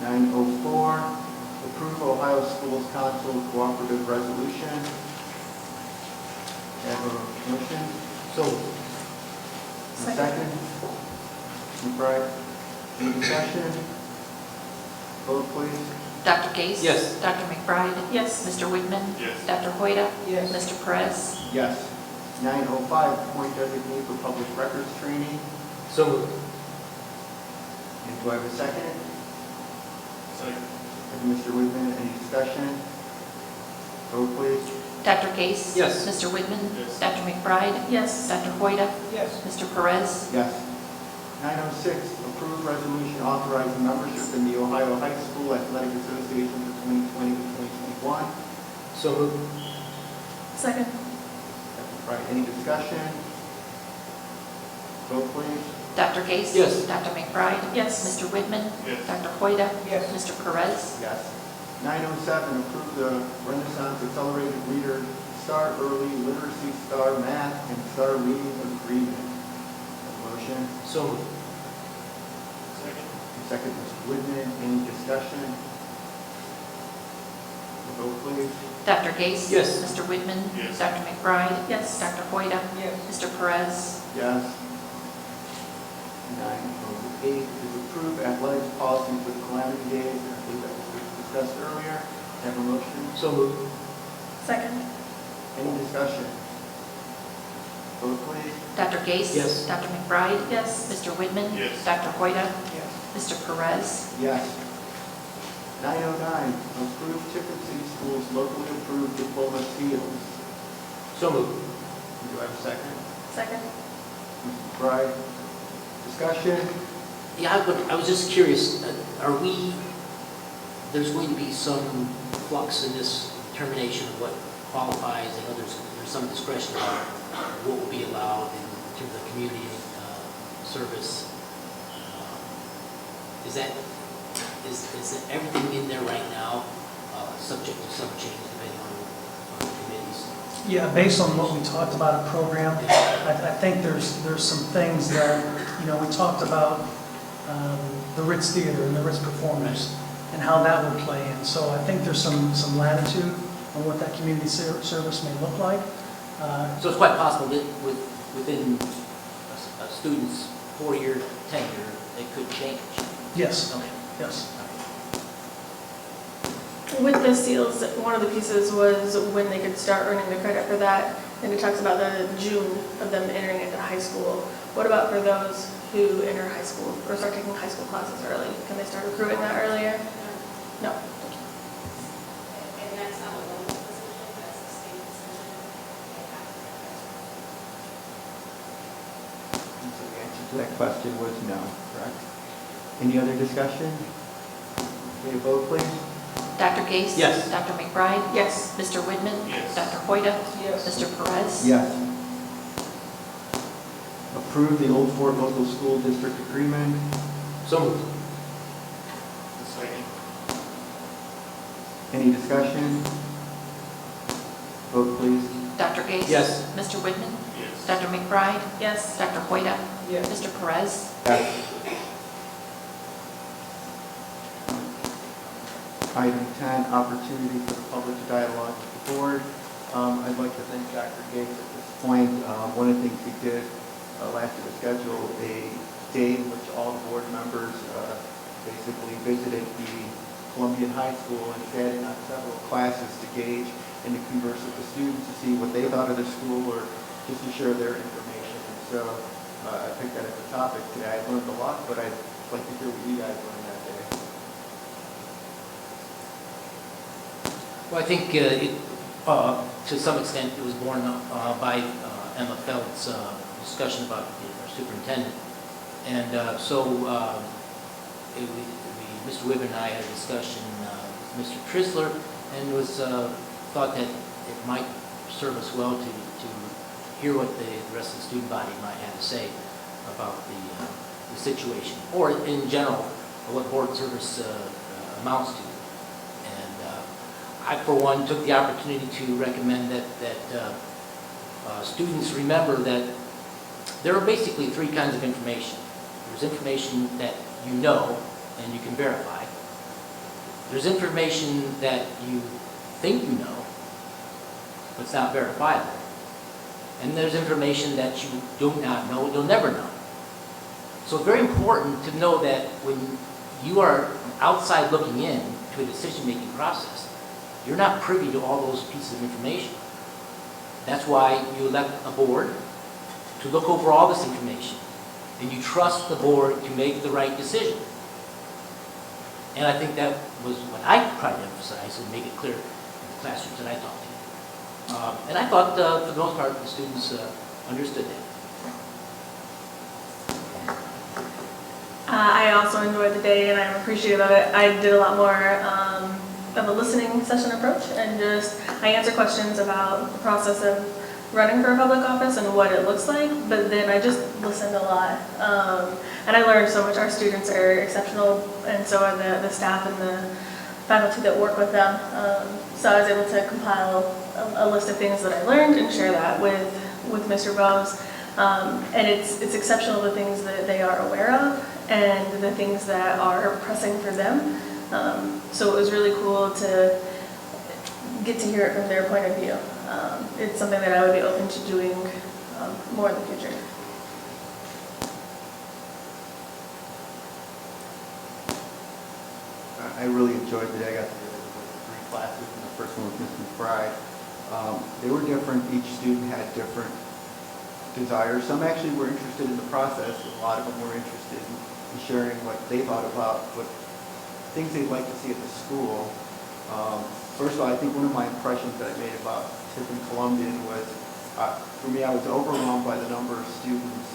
904, approve Ohio Schools Council Cooperative Resolution. Have a motion? So moved. A second? McBride, any discussion? Vote please. Dr. Gase? Yes. Dr. McBride? Yes. Mr. Whitman? Yes. Dr. Hoyda? Yes. Mr. Perez? Yes. 905, appoint designee for public records training. So moved. And do I have a second? Second. And Mr. Whitman, any discussion? Vote please. Dr. Gase? Yes. Mr. Whitman? Yes. Dr. McBride? Yes. Dr. Hoyda? Yes. Mr. Perez? Yes. 906, approve resolution authorizing membership in the Ohio High School Athletic Association for 2020 to 2021. So moved. Second. Right, any discussion? Vote please. Dr. Gase? Yes. Dr. McBride? Yes. Mr. Whitman? Yes. Dr. Hoyda? Yes. Mr. Perez? Yes. 907, approve the Renaissance Accelerated Reader Star Early Literacy Star Math and Star Reading Agreement. Motion. So moved. Second. Second, Mr. Whitman, any discussion? Vote please. Dr. Gase? Yes. Mr. Whitman? Yes. Dr. McBride? Yes. Dr. Hoyda? Yes. Mr. Perez? Yes. 908 is approve athletics policy for the Calamity Days. I believe that was discussed earlier. Have a motion? So moved. Second. Any discussion? Vote please. Dr. Gase? Yes. Dr. McBride? Yes. Mr. Whitman? Yes. Dr. Hoyda? Yes. Mr. Perez? Yes. 909, approve Tiffin City Schools locally approved diploma seals. So moved. Do I have a second? Second. Mrs. McBride, discussion? Yeah, I was just curious, there's going to be some flux in this determination of what qualifies, I know there's some discretion about what will be allowed in terms of community service. Is everything in there right now subject to some change depending on committees? Yeah, based on what we talked about a program, I think there's some things that, we talked about the Ritz Theater and the Ritz Performers and how that would play in. So I think there's some latitude on what that community service may look like. So it's quite possible that within a student's 4-year tenure, it could change? Yes. Okay. Yes. With the seals, one of the pieces was when they could start earning the credit for that, and it talks about the June of them entering into high school. What about for those who enter high school or start taking high school classes early? Can they start accruing that earlier? No. And that's not a local position, that's a state position. They have to get that. And so the answer to that question was no, correct? Any other discussion? Okay, vote please. Dr. Gase? Yes. Dr. McBride? Yes. Mr. Whitman? Yes. Dr. Hoyda? Yes. Mr. Perez? Yes. Approve the Old Fort Local School District Agreement. So moved. Second. Any discussion? Vote please. Dr. Gase? Yes. Mr. Whitman? Yes. Dr. McBride? Yes. Dr. Hoyda? Yes. Mr. Perez? Yes. Item 10, opportunity for the public to dialogue with the board. I'd like to thank Dr. Gates at this point. One of the things he did last year was schedule a day in which all the board members basically visited the Columbian High School and sat in on several classes to gauge and to converse with the students to see what they thought of the school or just to share their information. And so I picked that as a topic today. I learned a lot, but I'd like to hear what you guys learned that day. Well, I think to some extent, it was born by Emma Feld's discussion about our superintendent. And Mr. Whitman and I had a discussion with Mr. Trisler, and it was thought that it might serve us well to hear what the rest of the student body might have to say about the situation, or in general, what board service amounts to. I, for one, took the opportunity to recommend that students remember that there are basically 3 kinds of information. There's information that you know and you can verify. There's information that you think you know, but it's not verifiable. And there's information that you do not know, you'll never know. So it's very important to know that when you are outside looking in to a decision-making process, you're not privy to all those pieces of information. That's why you elect a board to look over all this information, and you trust the board to make the right decision. And I think that was what I tried to emphasize and make it clear in the classrooms that I talked to. And I thought, for the most part, the students understood that. I also enjoyed the day, and I'm appreciative of it. I did a lot more of a listening session approach, and I answer questions about the process of running for a public office and what it looks like, but then I just listened a lot. And I learned so much. Our students are exceptional, and so are the staff and the faculty that work with them. So I was able to compile a list of things that I learned and share that with Mr. Bose. And it's exceptional, the things that they are aware of and the things that are pressing for them. So it was really cool to get to hear it from their point of view. It's something that I would be open to doing more in the future. I really enjoyed the day. I got to do 3 classes, and the first one was Ms. McBride. They were different. Each student had different desires. Some actually were interested in the process. A lot of them were interested in sharing what they thought about, what things they'd like to see at the school. First of all, I think one of my impressions that I made about Tiffin Columbian was, for me, I was overwhelmed by the number of students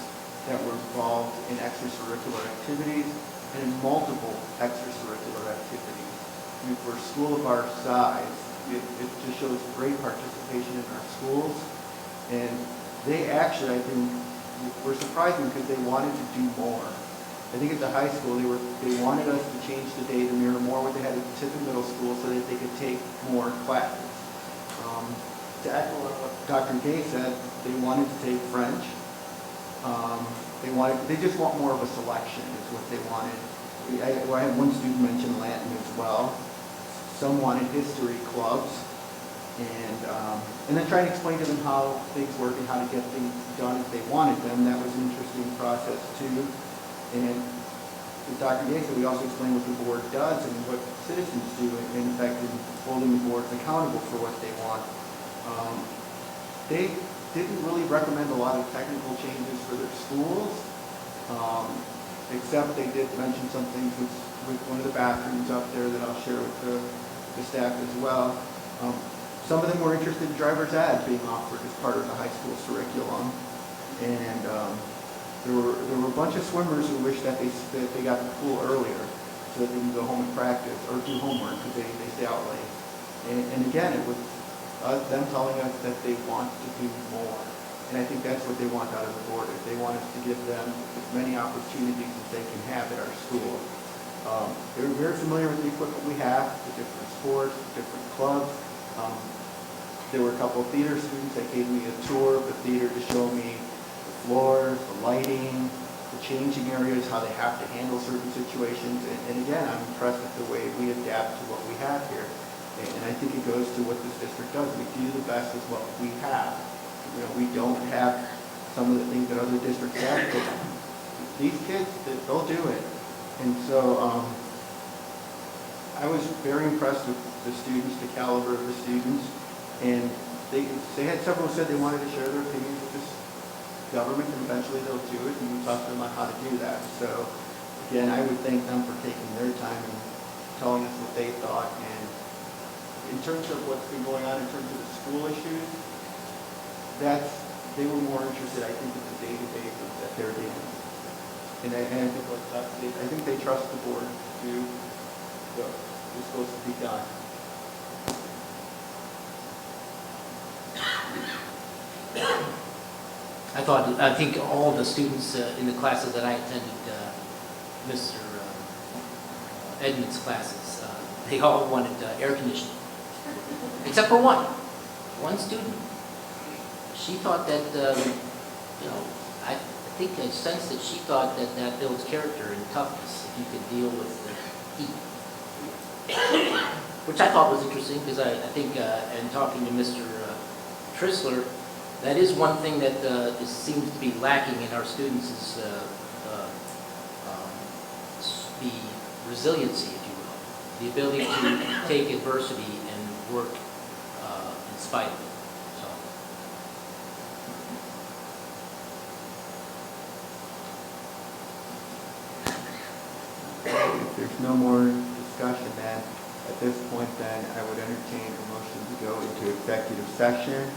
that were involved in extracurricular activities and in multiple extracurricular activities. I mean, for a school of our size, It just shows great participation in our schools. And they actually, I think, were surprising because they wanted to do more. I think at the high school, they wanted us to change the day to mirror more what they had at Tiffin Middle School so that they could take more classes. To echo what Dr. Gay said, they wanted to take French. They just want more of a selection is what they wanted. I had one student mention Latin as well. Some wanted history clubs. And then trying to explain to them how things work and how to get things done if they wanted them. That was an interesting process too. And as Dr. Gay said, we also explained what the board does and what citizens do in effect in holding the boards accountable for what they want. They didn't really recommend a lot of technical changes for their schools, except they did mention some things with one of the bathrooms up there that I'll share with the staff as well. Some of them were interested in driver's ed being offered as part of the high school curriculum. And there were a bunch of swimmers who wished that they got to the pool earlier so that they can go home and practice or do homework because they stay out late. And again, it was them telling us that they want to do more. And I think that's what they want out of the board. Is they want us to give them as many opportunities as they can have at our school. They're very familiar with the equipment we have, the different sports, the different clubs. There were a couple of theater students that gave me a tour of the theater to show me the floors, the lighting, the changing areas, how they have to handle certain situations. And again, I'm impressed with the way we adapt to what we have here. And I think it goes to what this district does. We do the best with what we have. You know, we don't have some of the things that other districts have, but these kids, they'll do it. And so I was very impressed with the students, the caliber of the students. And they had several who said they wanted to share their opinions with this government, and eventually they'll do it, and we talk to them on how to do that. So again, I would thank them for taking their time and telling us what they thought. And in terms of what's been going on in terms of the school issues, they were more interested, I think, in the day-to-day that they're dealing with. And I think they trust the board to do what is supposed to be done. I think all the students in the classes that I attended, Mr. Edmonds' classes, they all wanted air conditioning, except for one student. She thought that, I think I sensed that she thought that builds character and toughness if you could deal with the heat. Which I thought was interesting because I think in talking to Mr. Trissler, that is one thing that seems to be lacking in our students is the resiliency, if you will, the ability to take adversity and work in spite of it. If there's no more discussion, then at this point, then I would entertain a motion to go into executive session.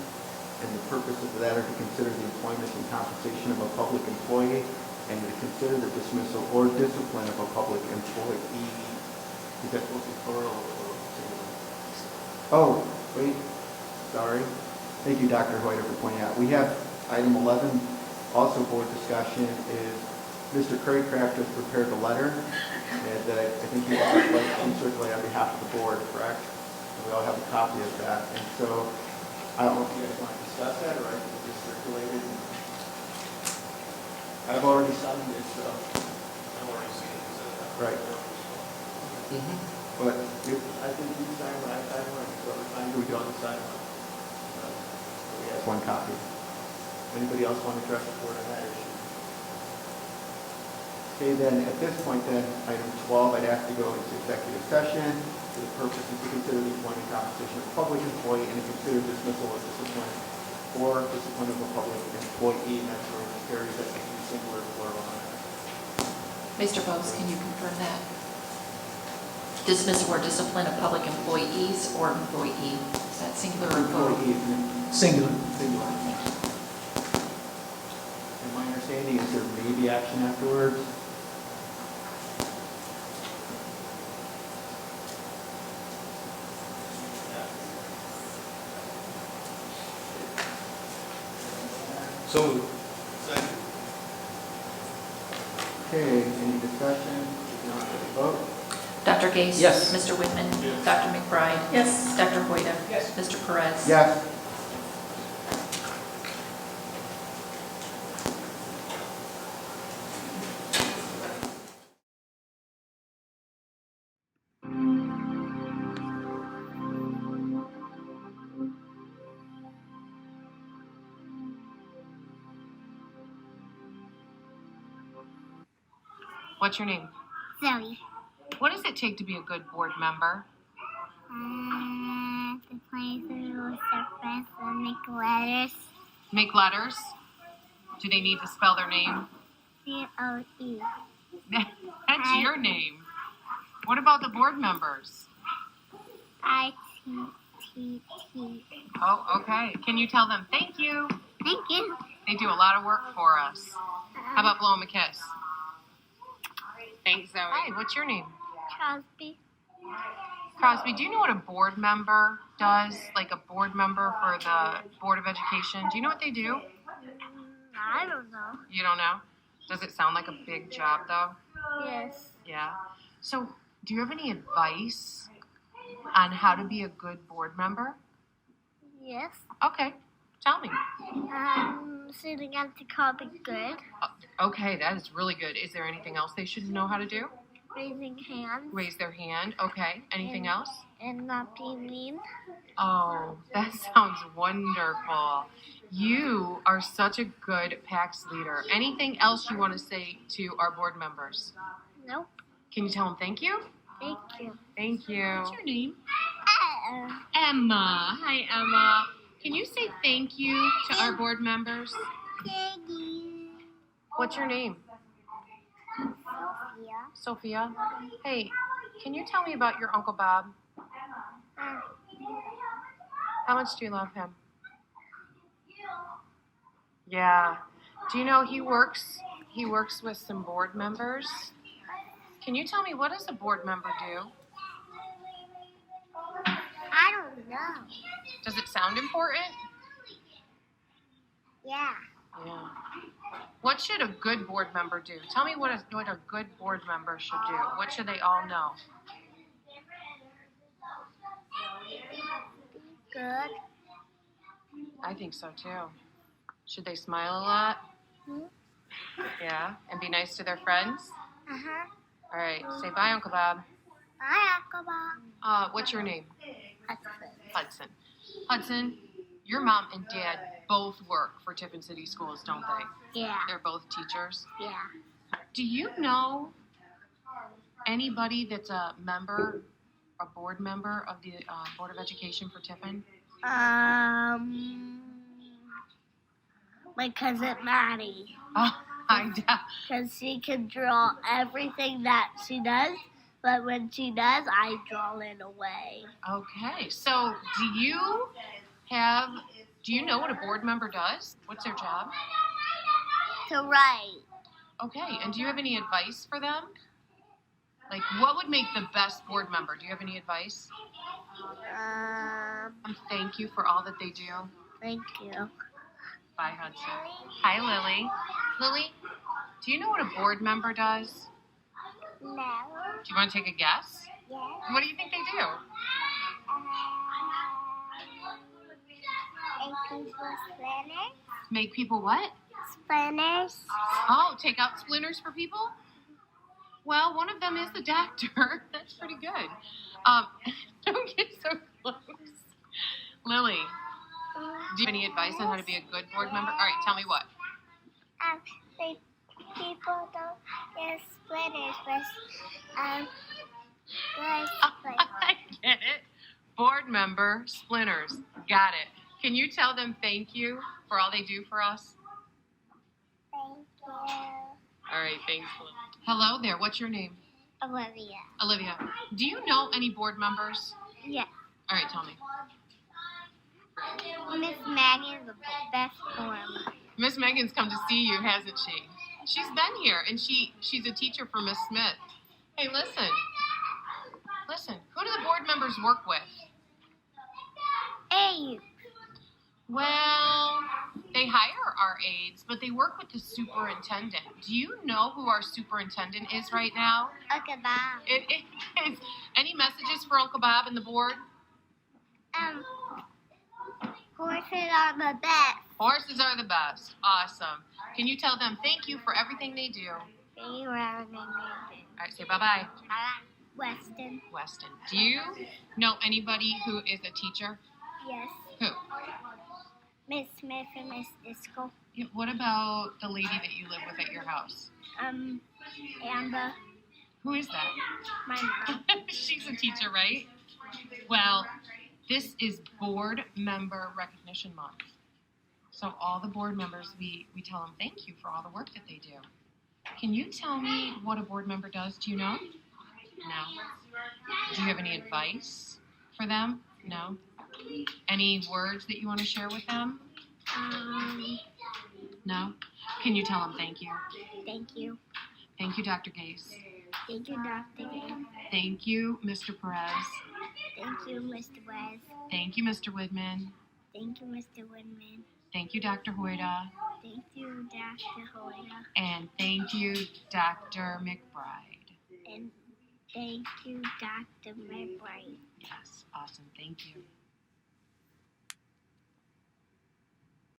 And the purposes of that are to consider the employment and compensation of a public employee and to consider the dismissal or discipline of a public employee. Is that supposed to be plural or singular? Oh, wait, sorry. Thank you, Dr. Hoyter, for pointing out. We have item 11, also board discussion, is Mr. Craycraft has prepared a letter that I think he would like to circulate on behalf of the board, correct? And we all have a copy of that. And so I don't know if you guys want to discuss that, or I can just circulate it. I've already signed it, so. I've already seen it. Right. But I think you sign one, I sign one, so we can all sign one. We have one copy. Anybody else want to address the board on that issue? Okay, then at this point, then item 12, I'd have to go into executive session for the purpose of to consider the employment compensation of a public employee and to consider dismissal or discipline or discipline of a public employee. And that's where it carries that to be singular plural on that. Mr. Bose, can you confirm that? Dismissal or discipline of public employees or employee? Is that singular or plural? Singular. Singular. And my understanding is there may be action afterwards. So moved. Okay, any discussion? If not, vote. Dr. Gase? Yes. Mr. Whitman? Dr. McBride? Yes. Dr. Hoyda? Yes. Mr. Perez? Yes. What's your name? Zoe. What does it take to be a good board member? To play through with their friends and make letters. Make letters? Do they need to spell their name? C-O-E. That's your name. What about the board members? I-T-T-T. Oh, okay. Can you tell them thank you? Thank you. They do a lot of work for us. How about blow them a kiss? Thanks, Zoe. Hi, what's your name? Crosby. Crosby, do you know what a board member does? Like a board member for the Board of Education? Do you know what they do? I don't know. You don't know? Does it sound like a big job, though? Yes. Yeah. So, do you have any advice on how to be a good board member? Yes. Okay, tell me. Sitting at the car be good. Okay, that is really good. Is there anything else they should know how to do? Raising hands. Raise their hand. Okay. Anything else? And not being mean. Oh, that sounds wonderful. You are such a good PAX leader. Anything else you want to say to our board members? Nope. Can you tell them thank you? Thank you. Thank you. What's your name? Emma. Hi, Emma. Can you say thank you to our board members? Thank you. What's your name? Sophia. Sophia. Hey, can you tell me about your Uncle Bob? How much do you love him? Yeah. Do you know he works with some board members? Can you tell me, what does a board member do? I don't know. Does it sound important? Yeah. Yeah. What should a good board member do? Tell me what a good board member should do. What should they all know? Good. I think so too. Should they smile a lot? Yeah. And be nice to their friends? Uh-huh. All right. Say bye, Uncle Bob. Bye, Uncle Bob. What's your name? Hudson. Hudson. Hudson, your mom and dad both work for Tiffin City Schools, don't they? Yeah. They're both teachers. Yeah. Do you know anybody that's a board member of the Board of Education for Tiffin? My cousin Maddie. Oh, Because she can draw everything that she does, but when she does, I draw it away. Okay, so do you know what a board member does? What's their job? To write. Okay, and do you have any advice for them? Like, what would make the best board member? Do you have any advice? Thank you for all that they do. Thank you. Bye, Hudson. Hi, Lily. Lily, do you know what a board member does? No. Do you want to take a guess? Yes. What do you think they do? Make people splinters. Make people what? Splinters. Oh, take out splinters for people? Well, one of them is the doctor. That's pretty good. Don't get so close. Lily, do you have any advice on how to be a good board member? All right, tell me what. People don't get splinters, but I get it. Board member splinters. Got it. Can you tell them thank you for all they do for us? Thank you. All right, thanks, Lily. Hello there. What's your name? Olivia. Olivia. Do you know any board members? Yeah. All right, tell me. Miss Maggie is the best board. Miss Megan's come to see you, hasn't she? She's been here, and she's a teacher for Miss Smith. Hey, listen. Listen. Who do the board members work with? Hey. Well, they hire our aides, but they work with the superintendent. Do you know who our superintendent is right now? Uncle Bob. It is. Any messages for Uncle Bob and the board? Horses are the best. Horses are the best. Awesome. Can you tell them thank you for everything they do? Thank you for everything All right, say bye-bye. Weston. Weston. Do you know anybody who is a teacher? Yes. Who? Miss Smith and Miss Disco. Yeah, what about the lady that you live with at your house? Amber. Who is that? My mom. She's a teacher, right? Well, this is Board Member Recognition Month. So all the board members, we tell them thank you for all the work that they do. Can you tell me what a board member does? Do you know? No. Do you have any advice for them? No. Any words that you want to share with them? No. Can you tell them thank you? Thank you. Thank you, Dr. Gase. Thank you, Dr. Gay. Thank you, Mr. Perez. Thank you, Mr. West. Thank you, Mr. Widman. Thank you, Mr. Winman. Thank you, Dr. Hoyda. Thank you, Dr. Hoya. And thank you, Dr. McBride. And thank you, Dr. McBride. Yes, awesome. Thank you.